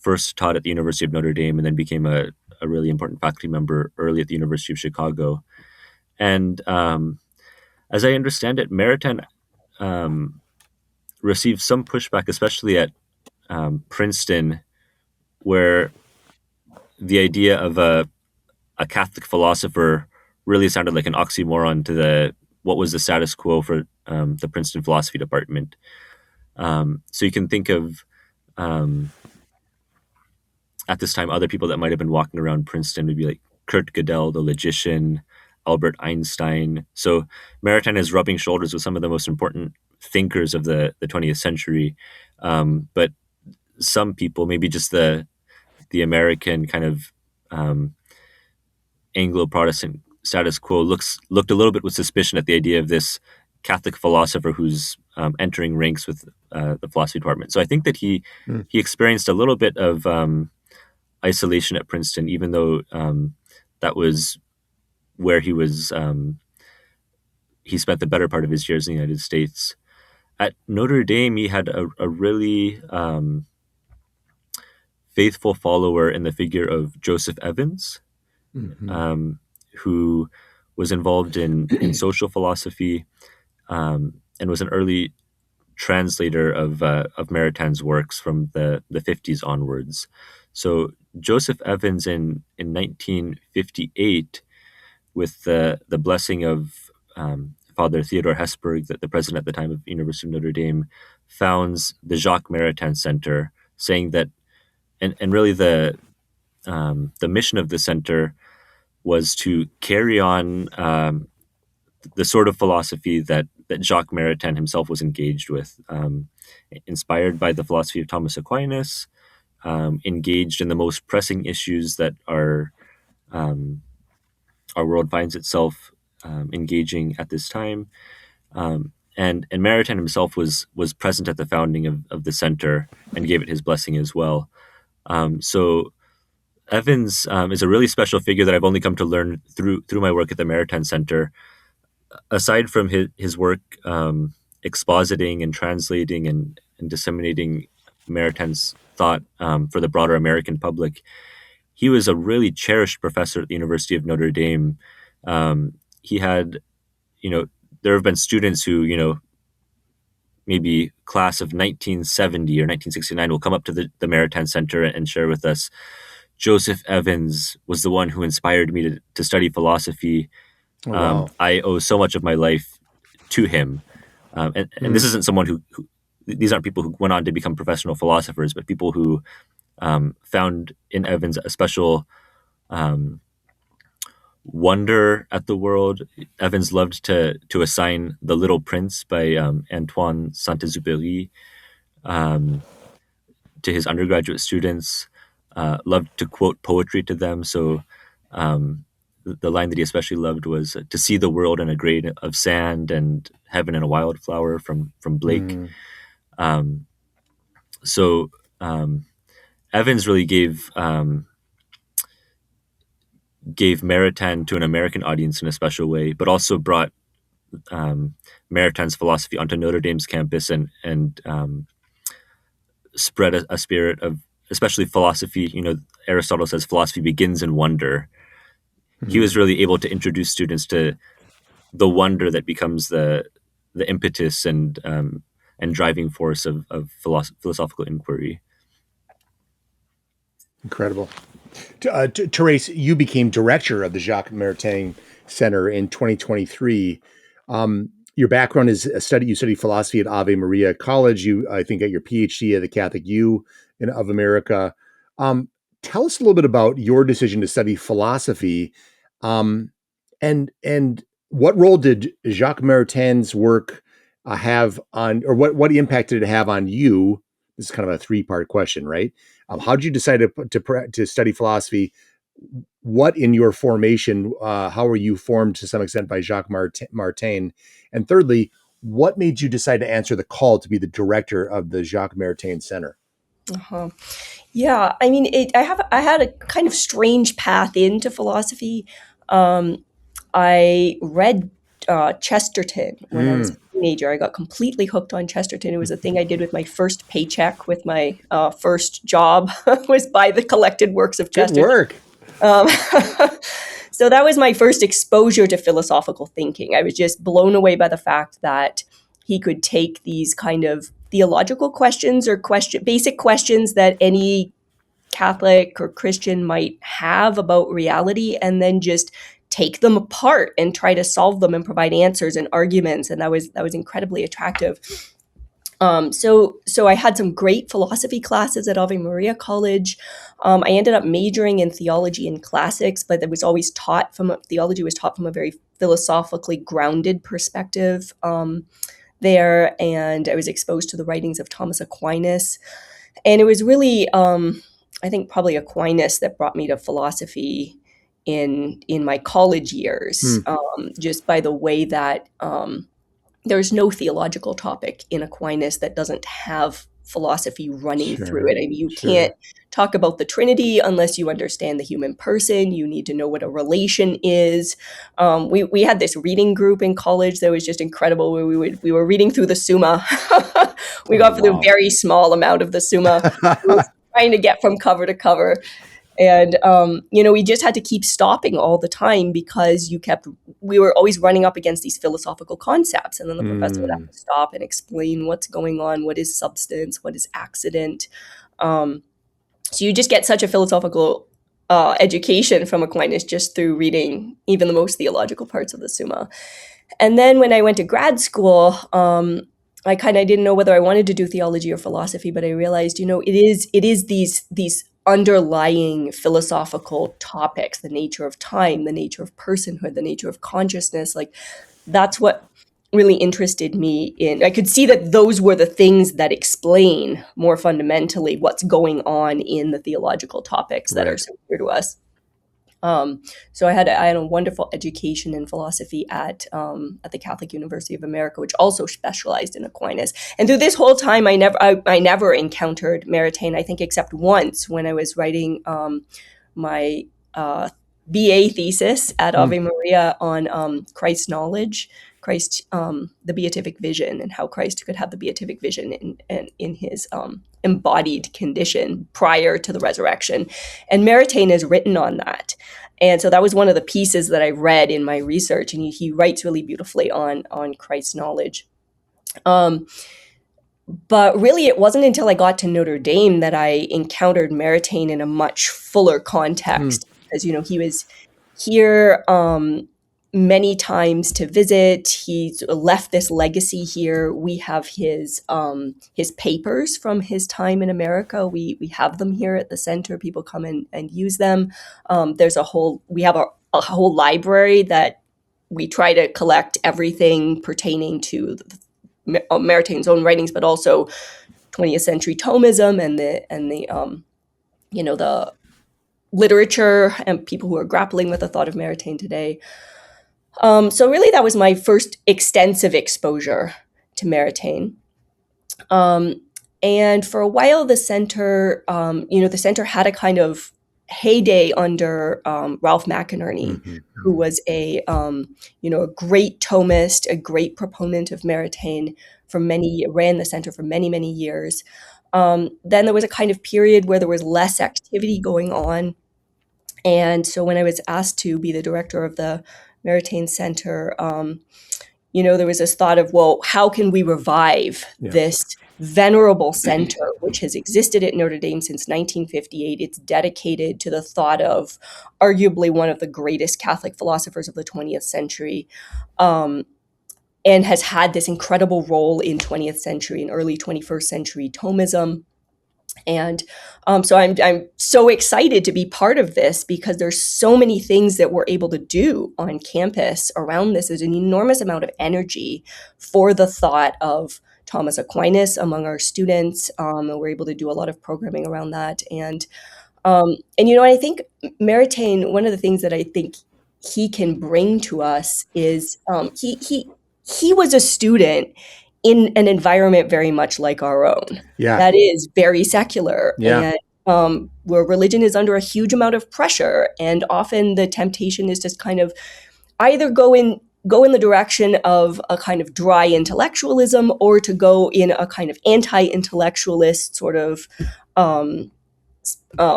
Speaker 3: first taught at the University of Notre Dame, and then became a really important faculty member early at the University of Chicago. And as I understand it, Maritain received some pushback, especially at Princeton, where the idea of a Catholic philosopher really sounded like an oxymoron to what was the status quo for the Princeton philosophy department. So you can think of at this time other people that might have been walking around Princeton would be like Kurt Gödel, the logician, Albert Einstein. So Maritain is rubbing shoulders with some of the most important thinkers of the 20th century. But some people, maybe just the American kind of Anglo-Protestant status quo, looked a little bit with suspicion at the idea of this Catholic philosopher who's entering ranks with the philosophy department. So I think that he experienced a little bit of isolation at Princeton, even though that was where he was. He spent the better part of his years in the United States. At Notre Dame, he had a really faithful follower in the figure of Joseph Evans, who was involved in social philosophy. and was an early translator of Maritain's works from the 50s onwards. So Joseph Evans in 1958, with the blessing of Father Theodore Hesburgh, the president at the time of University of Notre Dame, founds the Jacques Maritain Center, saying that, and really the mission of the center was to carry on the sort of philosophy that Jacques Maritain himself was engaged with, inspired by the philosophy of Thomas Aquinas, engaged in the most pressing issues that our world finds itself engaging at this time. And Maritain himself was present at the founding of the center and gave it his blessing as well. So Evans is a really special figure that I've only come to learn through my work at the Maritain Center. Aside from his work expositing and translating and disseminating Maritain's thought for the broader American public, he was a really cherished professor at the University of Notre Dame. He had, there have been students who, maybe class of 1970 or 1969 will come up to the Maritain Center and share with us, Joseph Evans was the one who inspired me to study philosophy.
Speaker 1: Oh, wow.
Speaker 3: I owe so much of my life to him. And this isn't someone who these aren't people who went on to become professional philosophers, but people who found in Evans a special wonder at the world. Evans loved to assign The Little Prince by Antoine Saint-Exupéry to his undergraduate students, loved to quote poetry to them. So the line that he especially loved was to see the world in a grain of sand and heaven in a wildflower from Blake. So Evans really gave Maritain to an American audience in a special way, but also brought Maritain's philosophy onto Notre Dame's campus and spread a spirit of, especially philosophy. Aristotle says philosophy begins in wonder. He was really able to introduce students to the wonder that becomes the impetus and driving force of philosophical inquiry.
Speaker 1: Incredible. Therese, you became director of the Jacques Maritain Center in 2023. Your background is you studied philosophy at Ave Maria College. You, I think, got your PhD at the Catholic U of America. Tell us a little bit about your decision to study philosophy, and what role did Jacques Maritain's work have on, or what impact did it have on you? This is kind of a three-part question, right? How did you decide to study philosophy? What in your formation, how were you formed to some extent by Jacques Maritain? And thirdly, what made you decide to answer the call to be the director of the Jacques Maritain Center?
Speaker 2: Yeah, I mean, I had a kind of strange path into philosophy. I read Chesterton when I was a teenager. I got completely hooked on Chesterton. It was a thing I did with my first paycheck, with my first job, was buy the collected works of Chesterton.
Speaker 1: Good work.
Speaker 2: So that was my first exposure to philosophical thinking. I was just blown away by the fact that he could take these kind of theological questions or basic questions that any Catholic or Christian might have about reality, and then just take them apart and try to solve them and provide answers and arguments. And that was incredibly attractive. So I had some great philosophy classes at Ave Maria College. I ended up majoring in theology and classics, but theology was taught from a very philosophically grounded perspective there. And I was exposed to the writings of Thomas Aquinas. And it was really, I think, probably Aquinas that brought me to philosophy in my college years, just by the way that there's no theological topic in Aquinas that doesn't have philosophy running through it. I mean, you can't talk about the Trinity unless you understand the human person. You need to know what a relation is. We had this reading group in college that was just incredible, where we were reading through the Summa. We got through a very small amount of the Summa. We were trying to get from cover to cover. And, we just had to keep stopping all the time because we were always running up against these philosophical concepts. And then the professor would have to stop and explain what's going on, what is substance, what is accident. So you just get such a philosophical education from Aquinas just through reading even the most theological parts of the Summa. And then when I went to grad school, I kind of didn't know whether I wanted to do theology or philosophy, but I realized, it is these underlying philosophical topics, the nature of time, the nature of personhood, the nature of consciousness. Like, that's what really interested me in. I could see that those were the things that explain more fundamentally what's going on in the theological topics that are so clear to us. So I had a wonderful education in philosophy at the Catholic University of America, which also specialized in Aquinas. And through this whole time, I never encountered Maritain, I think, except once when I was writing my BA thesis at Ave Maria on Christ's knowledge, the beatific vision, and how Christ could have the beatific vision in his embodied condition prior to the resurrection. And Maritain is written on that. And so that was one of the pieces that I read in my research, and he writes really beautifully on Christ's knowledge. But really, it wasn't until I got to Notre Dame that I encountered Maritain in a much fuller context, because he was here many times to visit. He's left this legacy here. We have his papers from his time in America. We have them here at the center. People come and use them. We have a whole library that we try to collect everything pertaining to Maritain's own writings, but also 20th century Thomism and the literature and people who are grappling with the thought of Maritain today. So really, that was my first extensive exposure to Maritain. And for a while, the center had a kind of heyday under Ralph McInerney, who was a great Thomist, a great proponent of Maritain ran the center for many, many years. Then there was a kind of period where there was less activity going on. And so when I was asked to be the director of the Maritain Center, there was this thought of, well, how can we revive this venerable center, which has existed at Notre Dame since 1958. It's dedicated to the thought of arguably one of the greatest Catholic philosophers of the 20th century, and has had this incredible role in 20th century and early 21st century Thomism. And so I'm so excited to be part of this, because there's so many things that we're able to do on campus around this. There's an enormous amount of energy for the thought of Thomas Aquinas among our students. And we're able to do a lot of programming around that. And I think Maritain, one of the things that I think he can bring to us is he was a student in an environment very much like our own. That is very secular. And where religion is under a huge amount of pressure. And often the temptation is just kind of either go in the direction of a kind of dry intellectualism, or to go in a kind of anti-intellectualist sort of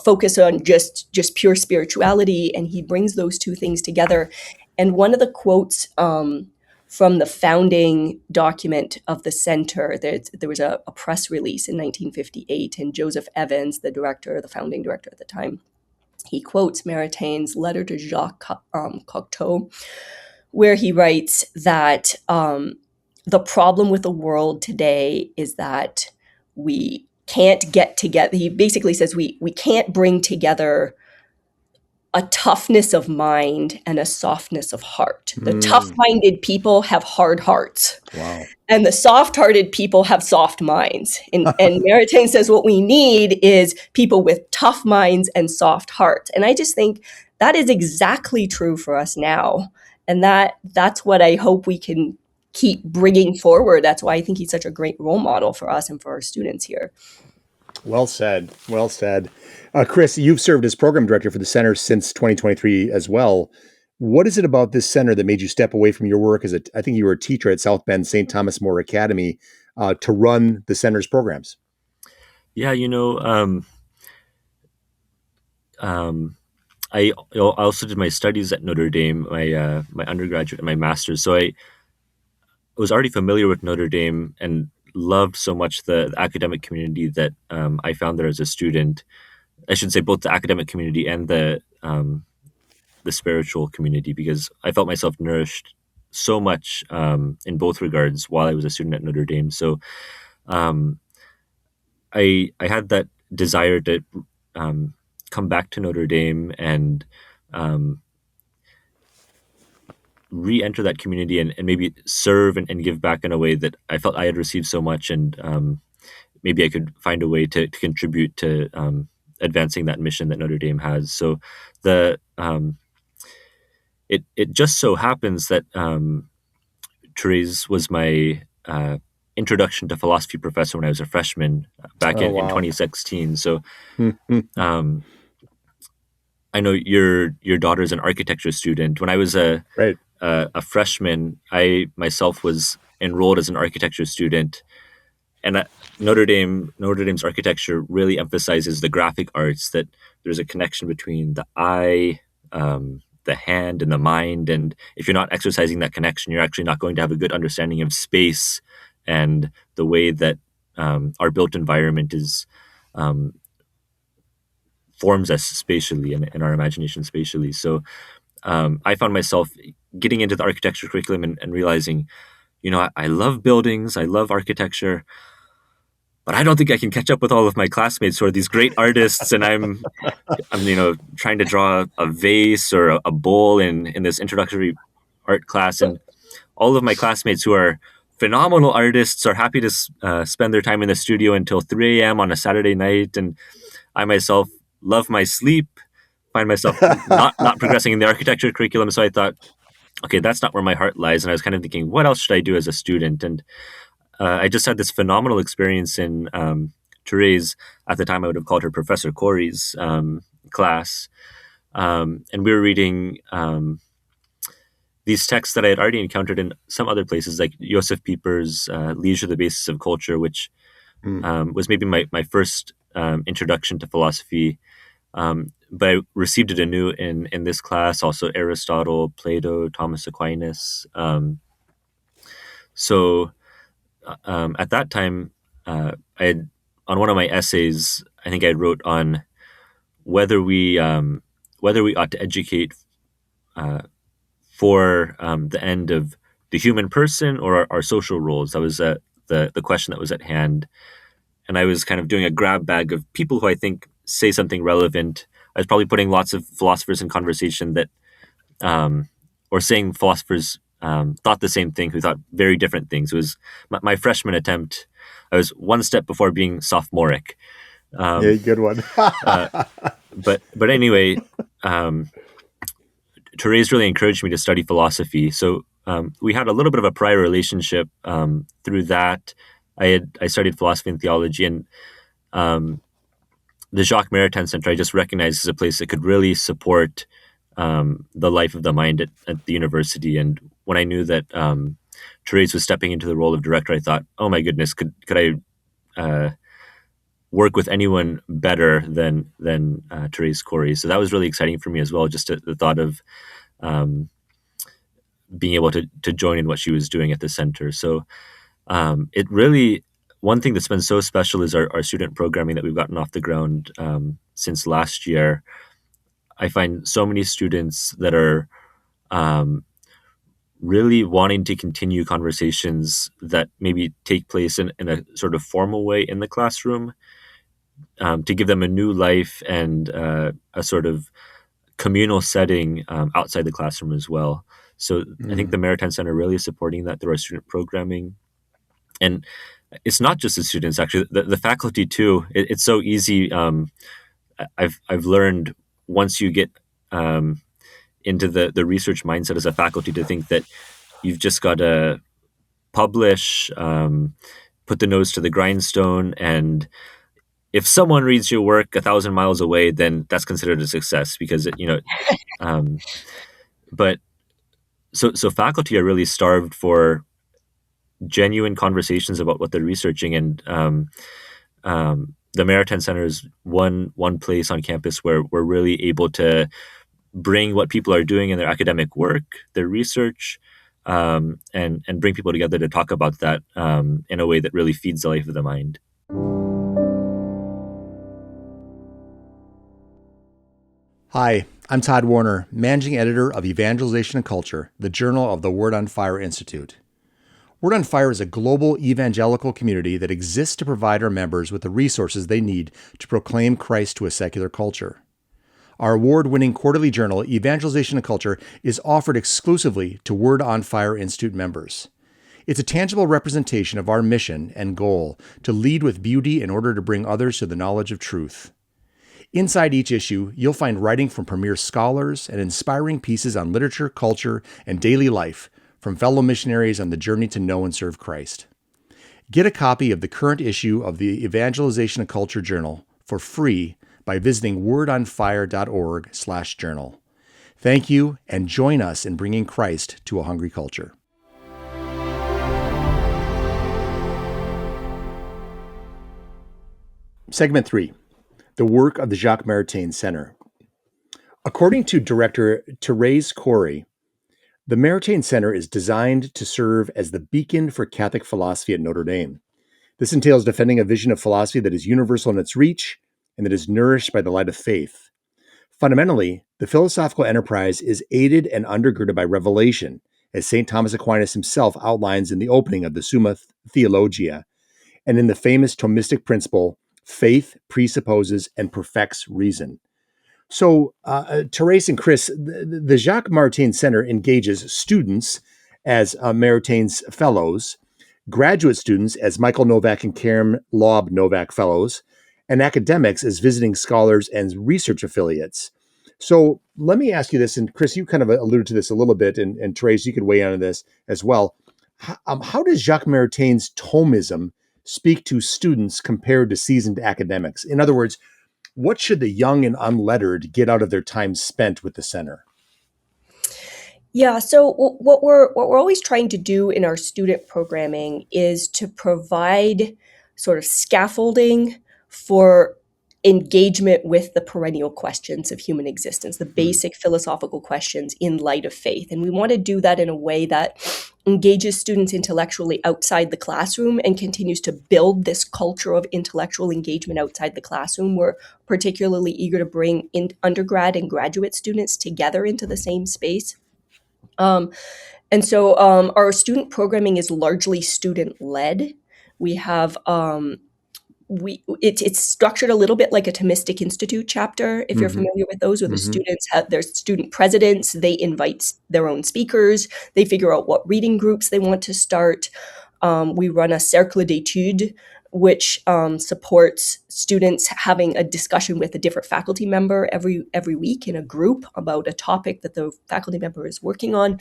Speaker 2: focus on just pure spirituality. And he brings those two things together. And one of the quotes from the founding document of the center, there was a press release in 1958, and Joseph Evans, the founding director at the time, he quotes Maritain's letter to Jacques Cocteau, where he writes that the problem with the world today is that we can't get together. He basically says we can't bring together a toughness of mind and a softness of heart. The tough-minded people have hard hearts.
Speaker 1: Wow.
Speaker 2: And the soft-hearted people have soft minds. And Maritain says what we need is people with tough minds and soft hearts. And I just think that is exactly true for us now. And that's what I hope we can keep bringing forward. That's why I think he's such a great role model for us and for our students here.
Speaker 1: Well said. Well said. Chris, you've served as program director for the center since 2023 as well. What is it about this center that made you step away from your work I think you were a teacher at South Bend St. Thomas More Academy to run the center's programs?
Speaker 3: Yeah, I also did my studies at Notre Dame, my undergraduate and my master's. So I was already familiar with Notre Dame and loved so much the academic community that I found there as a student. I should say both the academic community and the spiritual community, because I felt myself nourished so much in both regards while I was a student at Notre Dame. So um, I had that desire to come back to Notre Dame and um, re-enter that community and maybe serve and give back in a way that I felt I had received so much, and maybe I could find a way to contribute to advancing that mission that Notre Dame has. So the it just so happens that Therese was my introduction to philosophy professor when I was a freshman back
Speaker 1: Oh,
Speaker 3: in
Speaker 1: wow.
Speaker 3: 2016. So um, I know your daughter's an architecture student. When I was
Speaker 1: Right.
Speaker 3: a freshman, I myself was enrolled as an architecture student, and Notre Dame's architecture really emphasizes the graphic arts. That there's a connection between the eye, the hand, and the mind. And if you're not exercising that connection, you're actually not going to have a good understanding of space and the way that our built environment is um, forms us spatially and our imagination spatially. So I found myself getting into the architecture curriculum and realizing, I love buildings, I love architecture, but I don't think I can catch up with all of my classmates who are these great artists, and I'm trying to draw a vase or a bowl in this introductory art class, and all of my classmates who are phenomenal artists are happy to spend their time in the studio until 3 a.m. on a Saturday night, and I myself love my sleep, find myself not progressing in the architecture curriculum. So I thought, okay, that's not where my heart lies, and I was kind of thinking, what else should I do as a student? And I just had this phenomenal experience in Therese. At the time, I would have called her Professor Cory's class. And we were reading these texts that I had already encountered in some other places, like Joseph Pieper's Leisure, the Basis of Culture, which was maybe my first introduction to philosophy. But I received it anew in this class, also Aristotle, Plato, Thomas Aquinas. So at that time, I had, on one of my essays, I think I wrote on whether we ought to educate for the end of the human person or our social roles. That was the question that was at hand, and I was kind of doing a grab bag of people who I think say something relevant. I was probably putting lots of philosophers in conversation that, or saying philosophers thought the same thing, who thought very different things. It was my freshman attempt. I was one step before being sophomoric.
Speaker 1: Yeah, good one.
Speaker 3: But anyway, Therese really encouraged me to study philosophy. So we had a little bit of a prior relationship through that. I studied philosophy and theology, and the Jacques Maritain Center I just recognized as a place that could really support the life of the mind at the university. And when I knew that Therese was stepping into the role of director, I thought, oh my goodness, could I work with anyone better than Therese Cory? So that was really exciting for me as well, just the thought of being able to join in what she was doing at the center. So it really, one thing that's been so special is our student programming that we've gotten off the ground since last year. I find so many students that are really wanting to continue conversations that maybe take place in a sort of formal way in the classroom, to give them a new life and a sort of communal setting outside the classroom as well. So I think the Maritain Center really is supporting that through our student programming. And it's not just the students, actually, the faculty too. It's so easy. I've learned, once you get into the research mindset as a faculty, to think that you've just got to publish, put the nose to the grindstone, and if someone reads your work 1,000 miles away, then that's considered a success, because but so faculty are really starved for genuine conversations about what they're researching, and the Maritain Center is one place on campus where we're really able to bring what people are doing in their academic work, their research, and bring people together to talk about that in a way that really feeds the life of the mind.
Speaker 1: Hi, I'm Tod Worner, Managing Editor of Evangelization Culture, the journal of the Word on Fire Institute. Word on Fire is a global evangelical community that exists to provide our members with the resources they need to proclaim Christ to a secular culture. Our award-winning quarterly journal, Evangelization Culture, is offered exclusively to Word on Fire Institute members. It's a tangible representation of our mission and goal to lead with beauty in order to bring others to the knowledge of truth. Inside each issue, you'll find writing from premier scholars and inspiring pieces on literature, culture, and daily life from fellow missionaries on the journey to know and serve Christ. Get a copy of the current issue of the Evangelization Culture Journal for free by visiting wordonfire.org/journal. Thank you, and join us in bringing Christ to a hungry culture. Segment 3. The work of the Jacques Maritain Center. According to Director Therese Cory, the Maritain Center is designed to serve as the beacon for Catholic philosophy at Notre Dame. This entails defending a vision of philosophy that is universal in its reach and that is nourished by the light of faith. Fundamentally, the philosophical enterprise is aided and undergirded by revelation, as St. Thomas Aquinas himself outlines in the opening of the Summa Theologia, and in the famous Thomistic principle, faith presupposes and perfects reason. So, Therese and Chris, the Jacques Maritain Center engages students as Maritain's fellows, graduate students as Michael Novak and Karen Laub Novak fellows, and academics as visiting scholars and research affiliates. So let me ask you this, and Chris, you kind of alluded to this a little bit, and Therese, you could weigh in on this as well. How does Jacques Maritain's Thomism speak to students compared to seasoned academics? In other words, what should the young and unlettered get out of their time spent with the center?
Speaker 2: Yeah, so what we're always trying to do in our student programming is to provide sort of scaffolding for engagement with the perennial questions of human existence, the basic philosophical questions in light of faith. And we want to do that in a way that engages students intellectually outside the classroom and continues to build this culture of intellectual engagement outside the classroom. We're particularly eager to bring in undergrad and graduate students together into the same space. And so our student programming is largely student-led. We have it's structured a little bit like a Thomistic Institute chapter, if you're familiar with those, where the students have their student presidents, they invite their own speakers, they figure out what reading groups they want to start. We run a cercle d'études, which supports students having a discussion with a different faculty member every week in a group about a topic that the faculty member is working on.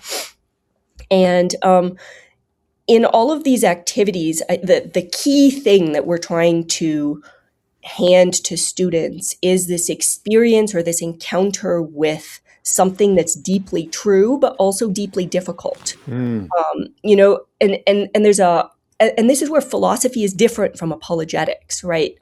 Speaker 2: And in all of these activities, the key thing that we're trying to hand to students is this experience or this encounter with something that's deeply true, but also deeply difficult. And there's and this is where philosophy is different from apologetics, right?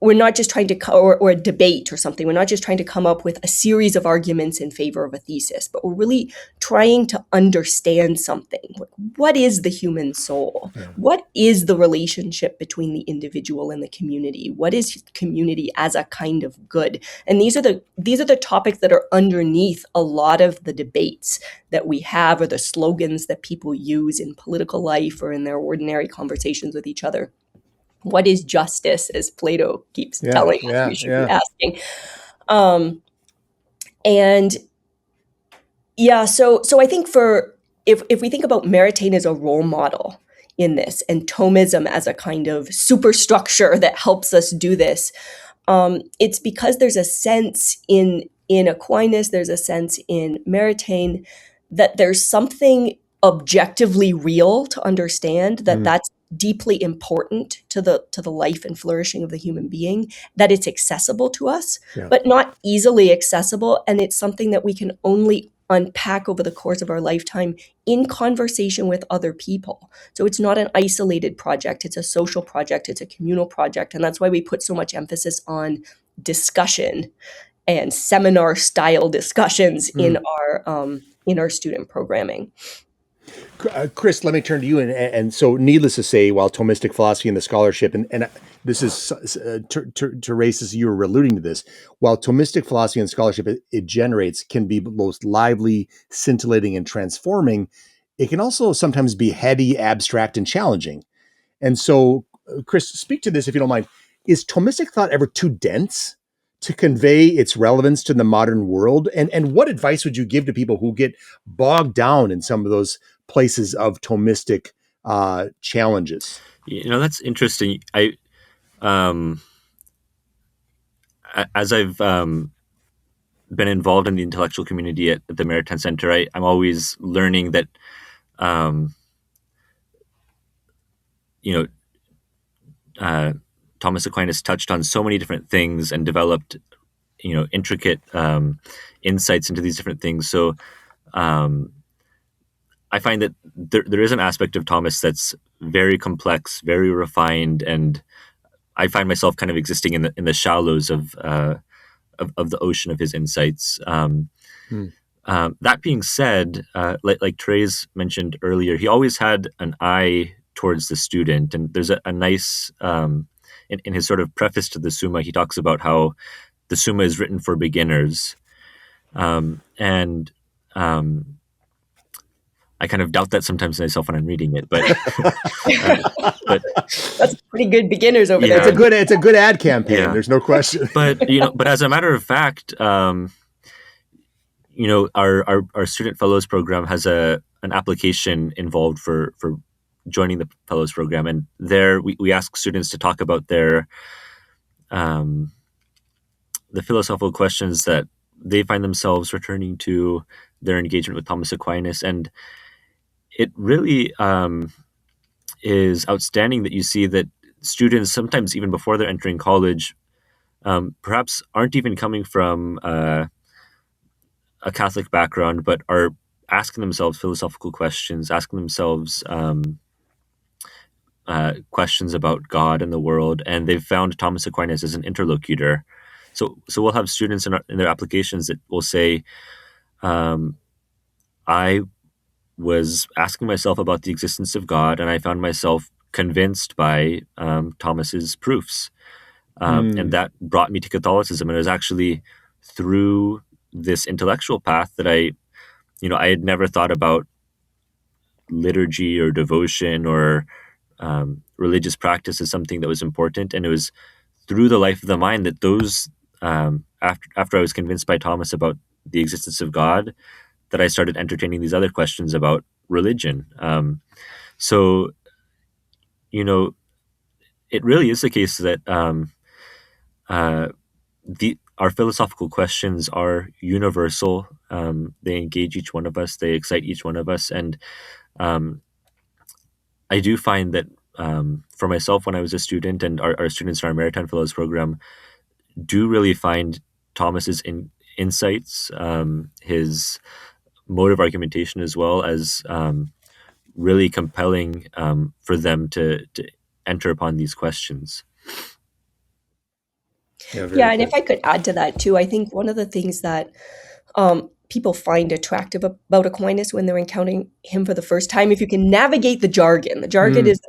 Speaker 2: We're not just trying to, or a debate or something, we're not just trying to come up with a series of arguments in favor of a thesis, but we're really trying to understand something. What is the human soul? Yeah. What is the relationship between the individual and the community? What is community as a kind of good? And these are the topics that are underneath a lot of the debates that we have, or the slogans that people use in political life or in their ordinary conversations with each other. What is justice, as Plato keeps telling us we should be asking? So I think if we think about Maritain as a role model in this, and Thomism as a kind of superstructure that helps us do this, it's because there's a sense in Aquinas, there's a sense in Maritain that there's something objectively real to understand, that's deeply important to the life and flourishing of the human being, that it's accessible to us, but not easily accessible. And it's something that we can only unpack over the course of our lifetime in conversation with other people. So it's not an isolated project, it's a social project, it's a communal project. And that's why we put so much emphasis on discussion and seminar style discussions in our student programming.
Speaker 1: Chris, let me turn to you. And so, needless to say, while Thomistic philosophy and the scholarship, and this is Therese, as you were alluding to this, while Thomistic philosophy and scholarship it generates can be both lively, scintillating, and transforming, it can also sometimes be heady, abstract, and challenging. And so, Chris, speak to this if you don't mind. Is Thomistic thought ever too dense to convey its relevance to the modern world? And what advice would you give to people who get bogged down in some of those places of Thomistic challenges?
Speaker 3: That's interesting. As I've been involved in the intellectual community at the Maritain Center, I'm always learning that, Thomas Aquinas touched on so many different things and developed, intricate insights into these different things. So I find that there is an aspect of Thomas that's very complex, very refined, and I find myself kind of existing in the shallows of the ocean of his insights. That being said, like Therese mentioned earlier, he always had an eye towards the student, and there's a nice in his sort of preface to the Summa, he talks about how the Summa is written for beginners, and I kind of doubt that sometimes myself when I'm reading it, but
Speaker 2: but that's pretty good beginners over there.
Speaker 1: It's a good ad campaign. Yeah. There's no question.
Speaker 3: But as a matter of fact, our student fellows program has an application involved for joining the fellows program, and there we ask students to talk about their the philosophical questions that they find themselves returning to, their engagement with Thomas Aquinas, and it really is outstanding that you see that students, sometimes even before they're entering college, perhaps aren't even coming from a Catholic background, but are asking themselves philosophical questions, asking themselves questions about God and the world, and they've found Thomas Aquinas as an interlocutor. So we'll have students in their applications that will say, I was asking myself about the existence of God, and I found myself convinced by Thomas's proofs. And that brought me to Catholicism. And it was actually through this intellectual path that I had never thought about liturgy or devotion or religious practice as something that was important. And it was through the life of the mind that those, after I was convinced by Thomas about the existence of God, that I started entertaining these other questions about religion. So, it really is the case that our philosophical questions are universal. They engage each one of us. They excite each one of us. And I do find that for myself, when I was a student, and our students in our Maritain Fellows program do really find Thomas's insights, his mode of argumentation, as well as really compelling for them to enter upon these questions.
Speaker 2: Yeah, and if I could add to that too, I think one of the things that people find attractive about Aquinas when they're encountering him for the first time, if you can navigate the jargon is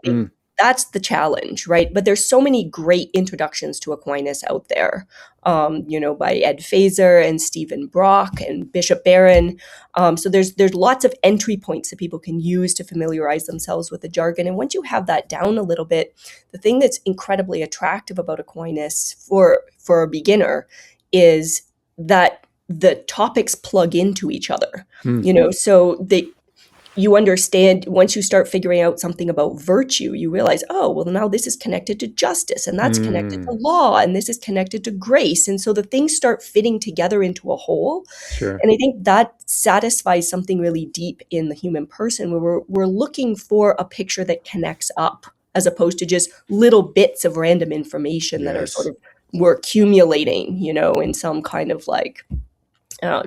Speaker 2: that's the challenge, right? But there's so many great introductions to Aquinas out there, by Ed Feser and Stephen Brock and Bishop Barron. So there's lots of entry points that people can use to familiarize themselves with the jargon. And once you have that down a little bit, the thing that's incredibly attractive about Aquinas for a beginner is that the topics plug into each other, so you understand, once you start figuring out something about virtue, you realize, oh, well, now this is connected to justice, and that's connected to law, and this is connected to grace. And so the things start fitting together into a whole.
Speaker 1: Sure.
Speaker 2: And I think that satisfies something really deep in the human person, where we're looking for a picture that connects up, as opposed to just little bits of random information that are sort of, we're accumulating, in some kind of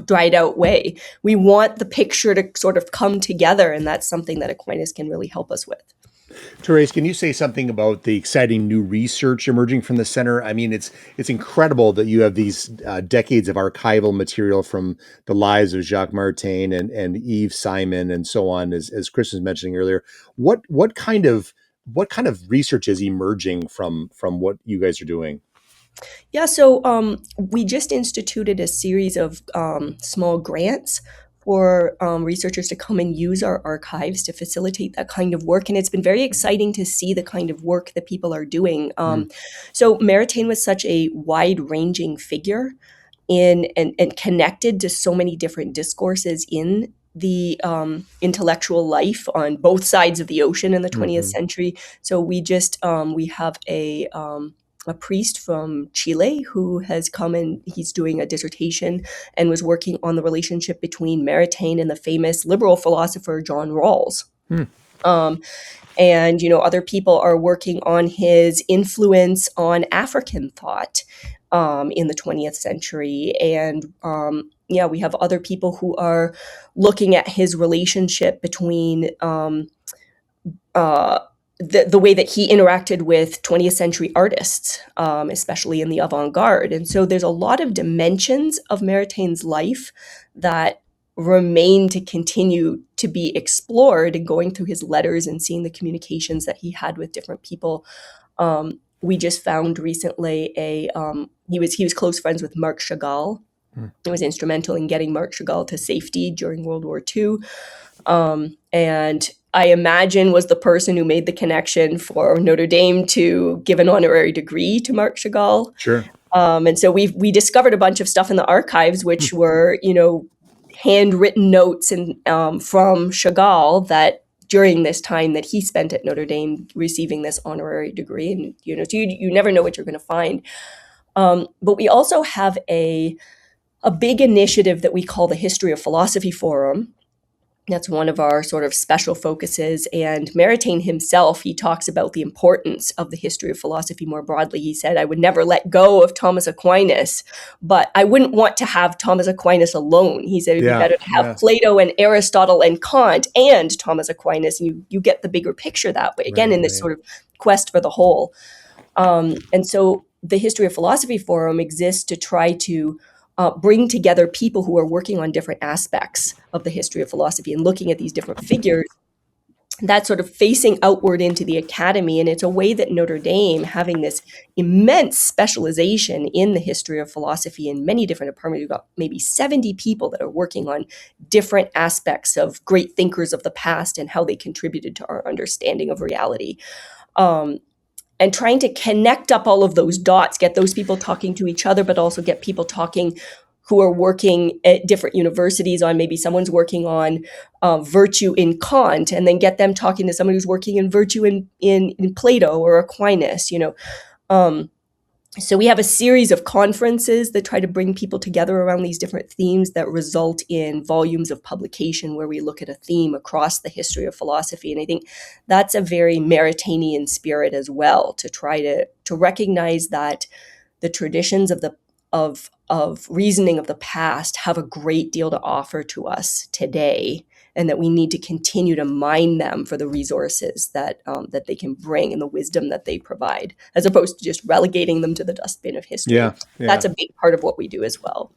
Speaker 2: dried out way. We want the picture to sort of come together, and that's something that Aquinas can really help us with.
Speaker 1: Therese, can you say something about the exciting new research emerging from the center? I mean, it's incredible that you have these decades of archival material from the lives of Jacques Maritain and Yves Simon and so on, as Chris was mentioning earlier. What kind of research is emerging from what you guys are doing?
Speaker 2: Yeah, so we just instituted a series of small grants for researchers to come and use our archives to facilitate that kind of work. And it's been very exciting to see the kind of work that people are doing. So Maritain was such a wide-ranging figure and connected to so many different discourses in the intellectual life on both sides of the ocean in the 20th century. So we have a priest from Chile who has come and he's doing a dissertation and was working on the relationship between Maritain and the famous liberal philosopher John Rawls. And, other people are working on his influence on African thought in the 20th century. And we have other people who are looking at his relationship between the way that he interacted with 20th century artists, especially in the avant-garde. And so there's a lot of dimensions of Maritain's life that remain to continue to be explored, and going through his letters and seeing the communications that he had with different people. We just found recently he was close friends with Marc Chagall. It was instrumental in getting Marc Chagall to safety during World War II. And I imagine was the person who made the connection for Notre Dame to give an honorary degree to Marc Chagall.
Speaker 1: Sure.
Speaker 2: And so we discovered a bunch of stuff in the archives, which were, handwritten notes and from Chagall that during this time that he spent at Notre Dame receiving this honorary degree. And, so you never know what you're going to find. But we also have a big initiative that we call the History of Philosophy Forum. That's one of our sort of special focuses. And Maritain himself, he talks about the importance of the history of philosophy more broadly. He said, I would never let go of Thomas Aquinas, but I wouldn't want to have Thomas Aquinas alone. He said it'd be better to have Plato and Aristotle and Kant and Thomas Aquinas. And you get the bigger picture that way, again, in this sort of quest for the whole. And so the History of Philosophy Forum exists to try to bring together people who are working on different aspects of the history of philosophy and looking at these different figures, that's sort of facing outward into the academy. And it's a way that Notre Dame, having this immense specialization in the history of philosophy in many different departments, we've got maybe 70 people that are working on different aspects of great thinkers of the past and how they contributed to our understanding of reality. And trying to connect up all of those dots, get those people talking to each other, but also get people talking who are working at different universities on, maybe someone's working on virtue in Kant, and then get them talking to someone who's working in virtue in Plato or Aquinas, So we have a series of conferences that try to bring people together around these different themes that result in volumes of publication where we look at a theme across the history of philosophy. And I think that's a very Maritainian spirit as well, to try to recognize that the traditions of reasoning of the past have a great deal to offer to us today, and that we need to continue to mine them for the resources that they can bring and the wisdom that they provide, as opposed to just relegating them to the dustbin of history.
Speaker 1: Yeah.
Speaker 2: That's a big part of what we do as well.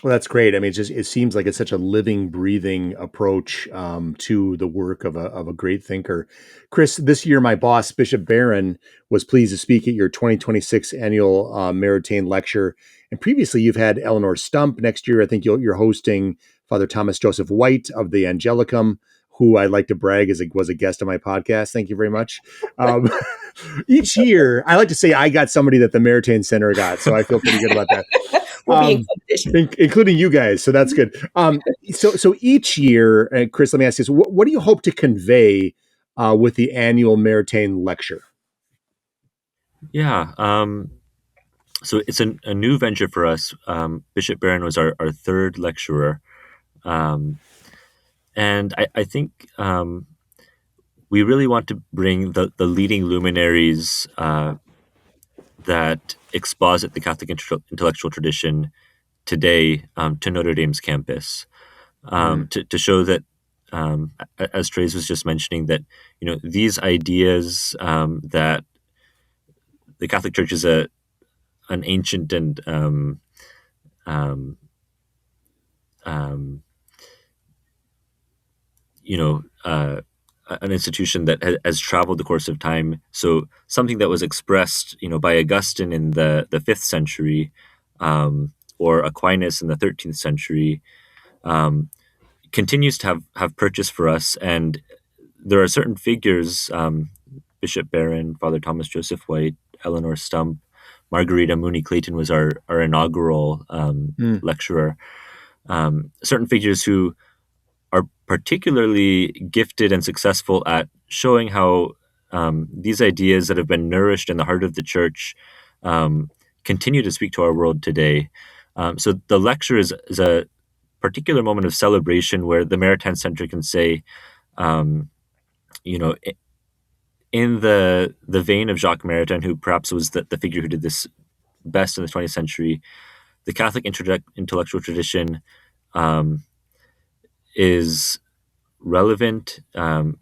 Speaker 1: Well, that's great. I mean, it seems like it's such a living, breathing approach to the work of a great thinker. Chris, this year, my boss, Bishop Barron, was pleased to speak at your 2026 annual Maritain lecture. And previously, you've had Eleanor Stump. Next year, I think you're hosting Father Thomas Joseph White of the Angelicum, who I'd like to brag was a guest on my podcast. Thank you very much. Each year, I like to say I got somebody that the Maritain Center got, so I feel pretty good about that.
Speaker 2: We'll be in competition.
Speaker 1: Including you guys, so that's good. So each year, Chris, let me ask you this: what do you hope to convey with the annual Maritain lecture?
Speaker 3: Yeah, so it's a new venture for us. Bishop Barron was our third lecturer, and I think we really want to bring the leading luminaries that exposit the Catholic intellectual tradition today to Notre Dame's campus to show that, as Therese was just mentioning, that these ideas that the Catholic Church is an ancient and an institution that has traveled the course of time. So something that was expressed, by Augustine in the 5th century, or Aquinas in the 13th century, continues to have purchase for us. And there are certain figures, Bishop Barron, Father Thomas Joseph White, Eleanor Stump, Margarita Mooney Clayton was our inaugural lecturer. Certain figures who are particularly gifted and successful at showing how these ideas that have been nourished in the heart of the Church continue to speak to our world today. So the lecture is a particular moment of celebration where the Maritain Center can say, in the vein of Jacques Maritain, who perhaps was the figure who did this best in the 20th century, the Catholic intellectual tradition is relevant,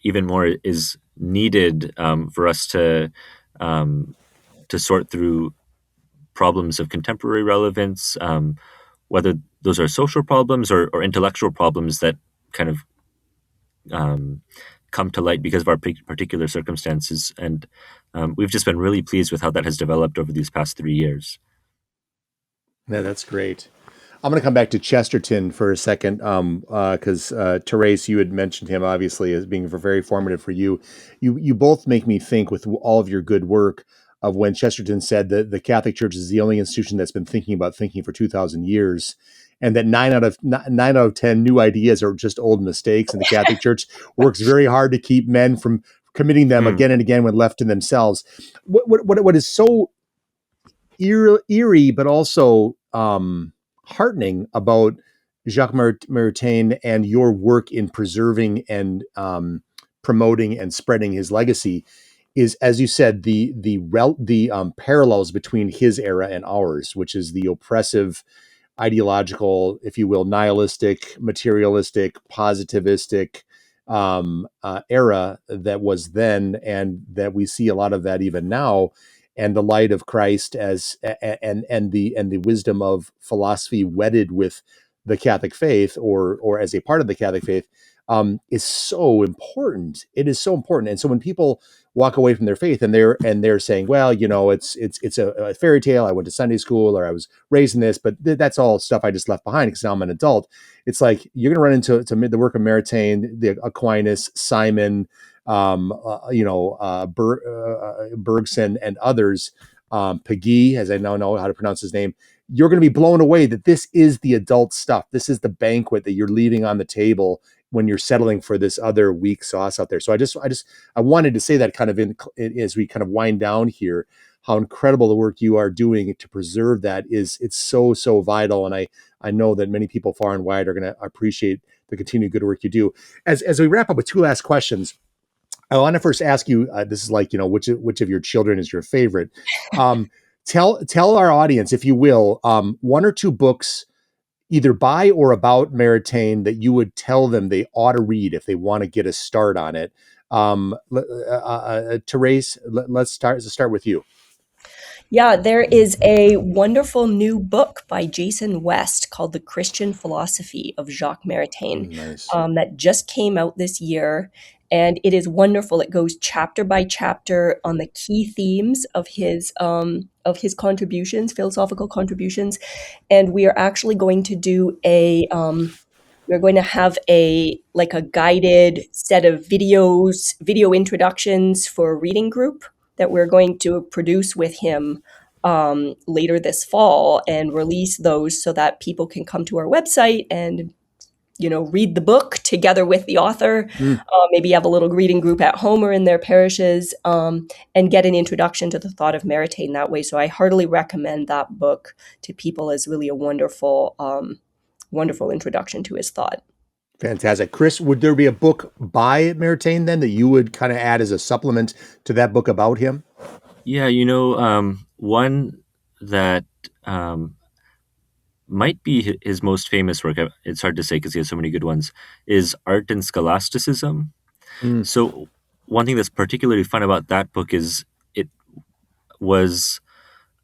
Speaker 3: even more is needed for us to sort through problems of contemporary relevance, whether those are social problems or intellectual problems that kind of come to light because of our particular circumstances. And we've just been really pleased with how that has developed over these past 3 years.
Speaker 1: Yeah, that's great. I'm going to come back to Chesterton for a second, because Therese, you had mentioned him obviously as being very formative for you. You both make me think, with all of your good work, of when Chesterton said that the Catholic Church is the only institution that's been thinking about thinking for 2,000 years, and that 9 out of 10 new ideas are just old mistakes, and the Catholic Church works very hard to keep men from committing them again and again when left to themselves. What is so eerie, but also heartening about Jacques Maritain and your work in preserving and promoting and spreading his legacy is, as you said, the parallels between his era and ours, which is the oppressive, ideological, if you will, nihilistic, materialistic, positivistic era that was then, and that we see a lot of that even now. And the light of Christ and the wisdom of philosophy wedded with the Catholic faith, or as a part of the Catholic faith, is so important. It is so important. And so when people walk away from their faith and they're saying, well, it's a fairy tale, I went to Sunday school, or I was raised in this, but that's all stuff I just left behind because now I'm an adult. It's like you're going to run into the work of Maritain, the Aquinas, Simon, Bergson, and others, Peggy, as I now know how to pronounce his name. You're going to be blown away that this is the adult stuff. This is the banquet that you're leaving on the table when you're settling for this other weak sauce out there. So I wanted to say that kind of as we kind of wind down here, how incredible the work you are doing to preserve that it's so vital. And I know that many people far and wide are going to appreciate the continued good work you do. As we wrap up with 2 last questions, I want to first ask you, this is like, which of your children is your favorite? Tell our audience, if you will, 1 or 2 books, either by or about Maritain, that you would tell them they ought to read if they want to get a start on it. Therese, let's start with you.
Speaker 2: Yeah, there is a wonderful new book by Jason West called The Christian Philosophy of Jacques Maritain.
Speaker 1: Nice.
Speaker 2: That just came out this year. And it is wonderful. It goes chapter by chapter on the key themes of his contributions, philosophical contributions. And we are actually going to do we're going to have a guided set of video introductions for a reading group that we're going to produce with him later this fall, and release those so that people can come to our website and read the book together with the author, maybe have a little reading group at home or in their parishes, and get an introduction to the thought of Maritain that way. So I heartily recommend that book to people as really a wonderful introduction to his thought.
Speaker 1: Fantastic. Chris, would there be a book by Maritain then that you would kind of add as a supplement to that book about him?
Speaker 3: Yeah, one that might be his most famous work. It's hard to say because he has so many good ones, is Art and Scholasticism.
Speaker 1: Mm.
Speaker 3: So one thing that's particularly fun about that book is it was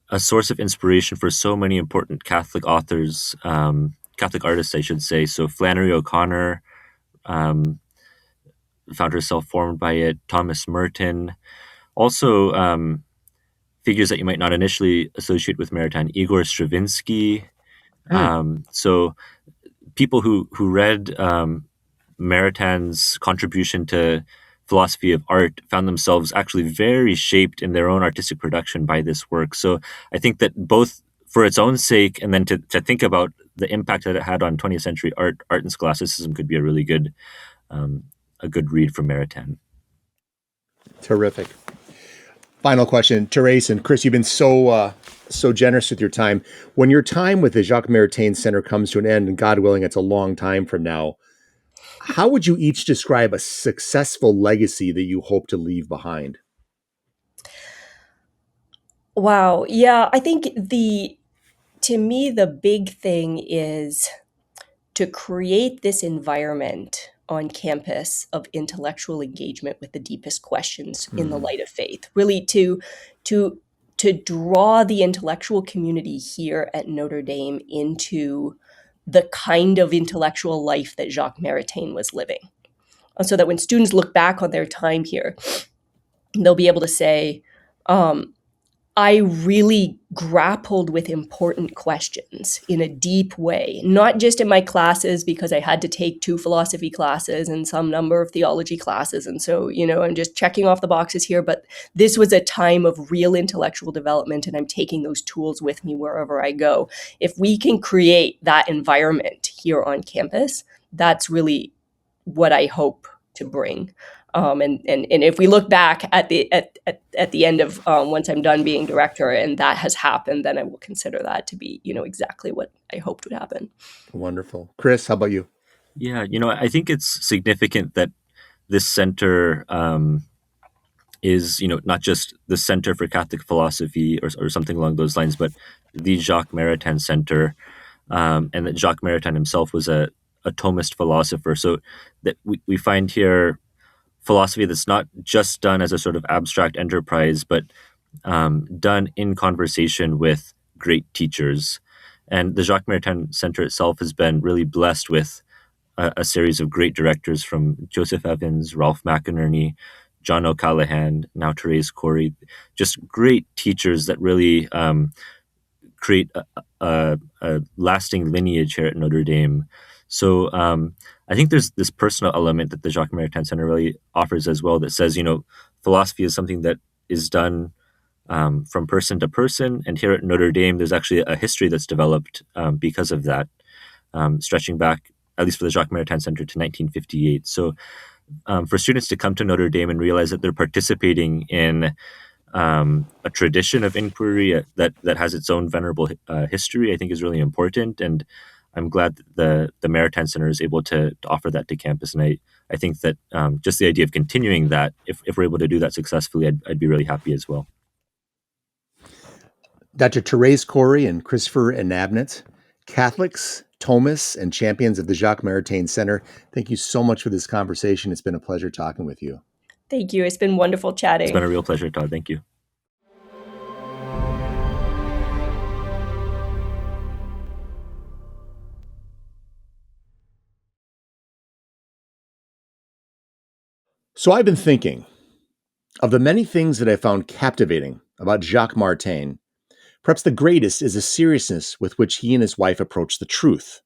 Speaker 3: a source of inspiration for so many important Catholic authors, Catholic artists, I should say. So Flannery O'Connor um, found herself formed by it, Thomas Merton. Also, figures that you might not initially associate with Maritain, Igor Stravinsky. So people who read Maritain's contribution to philosophy of art found themselves actually very shaped in their own artistic production by this work. So I think that both for its own sake and then to think about the impact that it had on 20th century art and scholasticism could be a really good a good read from Maritain.
Speaker 1: Terrific. Final question, Therese and Chris, you've been so generous with your time. When your time with the Jacques Maritain Center comes to an end, and God willing, it's a long time from now, how would you each describe a successful legacy that you hope to leave behind?
Speaker 2: Wow. Yeah, I think to me, the big thing is to create this environment on campus of intellectual engagement with the deepest questions in the light of faith. Really to draw the intellectual community here at Notre Dame into the kind of intellectual life that Jacques Maritain was living. So that when students look back on their time here, they'll be able to say, I really grappled with important questions in a deep way, not just in my classes because I had to take 2 philosophy classes and some number of theology classes. And so, I'm just checking off the boxes here, but this was a time of real intellectual development and I'm taking those tools with me wherever I go. If we can create that environment here on campus, that's really what I hope to bring. And if we look back at the end of once I'm done being director and that has happened, then I will consider that to be exactly what I hoped would happen.
Speaker 1: Wonderful. Chris, how about you?
Speaker 3: Yeah, I think it's significant that this center is not just the Center for Catholic Philosophy or something along those lines, but the Jacques Maritain Center, and that Jacques Maritain himself was a Thomist philosopher. So that we find here philosophy that's not just done as a sort of abstract enterprise, but done in conversation with great teachers. And the Jacques Maritain Center itself has been really blessed with a series of great directors from Joseph Evans, Ralph McInerney, John O'Callaghan, now Therese Cory, just great teachers that really create a lasting lineage here at Notre Dame. So I think there's this personal element that the Jacques Maritain Center really offers as well that says, philosophy is something that is done from person to person. And here at Notre Dame, there's actually a history that's developed because of that, stretching back, at least for the Jacques Maritain Center, to 1958. So for students to come to Notre Dame and realize that they're participating in a tradition of inquiry that has its own venerable history, I think is really important. And I'm glad that the Maritain Center is able to offer that to campus. And I think that just the idea of continuing that, if we're able to do that successfully, I'd be really happy as well.
Speaker 1: Dr. Therese Cory and Christopher Enabnit, Catholics, Thomists, and champions of the Jacques Maritain Center, thank you so much for this conversation. It's been a pleasure talking with you.
Speaker 2: Thank you. It's been wonderful chatting.
Speaker 3: It's been a real pleasure, Todd. Thank you.
Speaker 1: So I've been thinking of the many things that I found captivating about Jacques Maritain. Perhaps the greatest is the seriousness with which he and his wife approached the truth.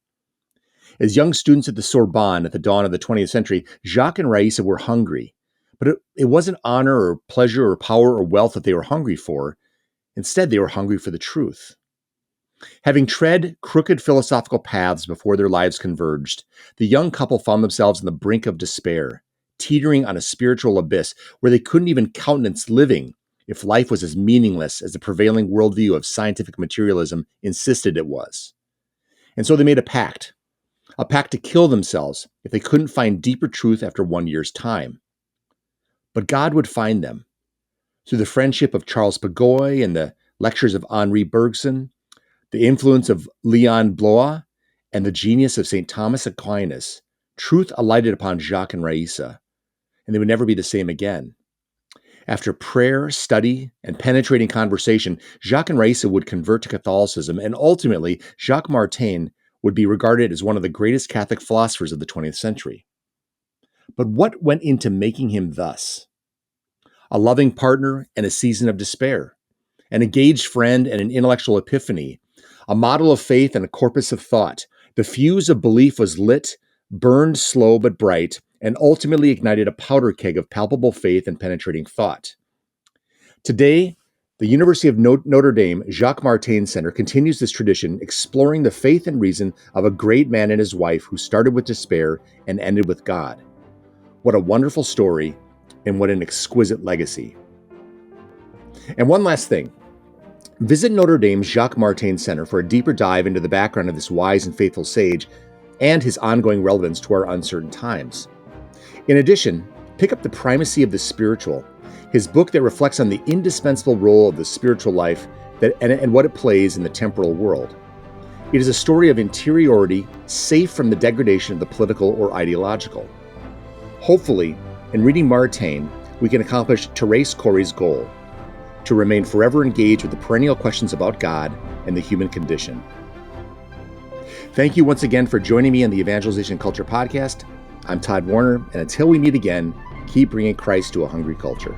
Speaker 1: As young students at the Sorbonne at the dawn of the 20th century, Jacques and Raissa were hungry. But it wasn't honor or pleasure or power or wealth that they were hungry for. Instead, they were hungry for the truth. Having tread crooked philosophical paths before their lives converged, the young couple found themselves on the brink of despair, teetering on a spiritual abyss where they couldn't even countenance living if life was as meaningless as the prevailing worldview of scientific materialism insisted it was. And so they made a pact to kill themselves if they couldn't find deeper truth after 1 year's time. But God would find them. Through the friendship of Charles Pagoy and the lectures of Henri Bergson, the influence of Leon Blois, and the genius of St. Thomas Aquinas, truth alighted upon Jacques and Raissa, and they would never be the same again. After prayer, study, and penetrating conversation, Jacques and Raissa would convert to Catholicism, and ultimately, Jacques Maritain would be regarded as one of the greatest Catholic philosophers of the 20th century. But what went into making him thus? A loving partner and a season of despair, an engaged friend and an intellectual epiphany, a model of faith and a corpus of thought. The fuse of belief was lit, burned slow but bright, and ultimately ignited a powder keg of palpable faith and penetrating thought. Today, the University of Notre Dame Jacques Maritain Center continues this tradition, exploring the faith and reason of a great man and his wife who started with despair and ended with God. What a wonderful story, and what an exquisite legacy. And one last thing. Visit Notre Dame's Jacques Maritain Center for a deeper dive into the background of this wise and faithful sage and his ongoing relevance to our uncertain times. In addition, pick up The Primacy of the Spiritual, his book that reflects on the indispensable role of the spiritual life and what it plays in the temporal world. It is a story of interiority, safe from the degradation of the political or ideological. Hopefully, in reading Maritain, we can accomplish Therese Cory's goal, to remain forever engaged with the perennial questions about God and the human condition. Thank you once again for joining me on the Evangelization Culture Podcast. I'm Tod Worner, and until we meet again, keep bringing Christ to a hungry culture.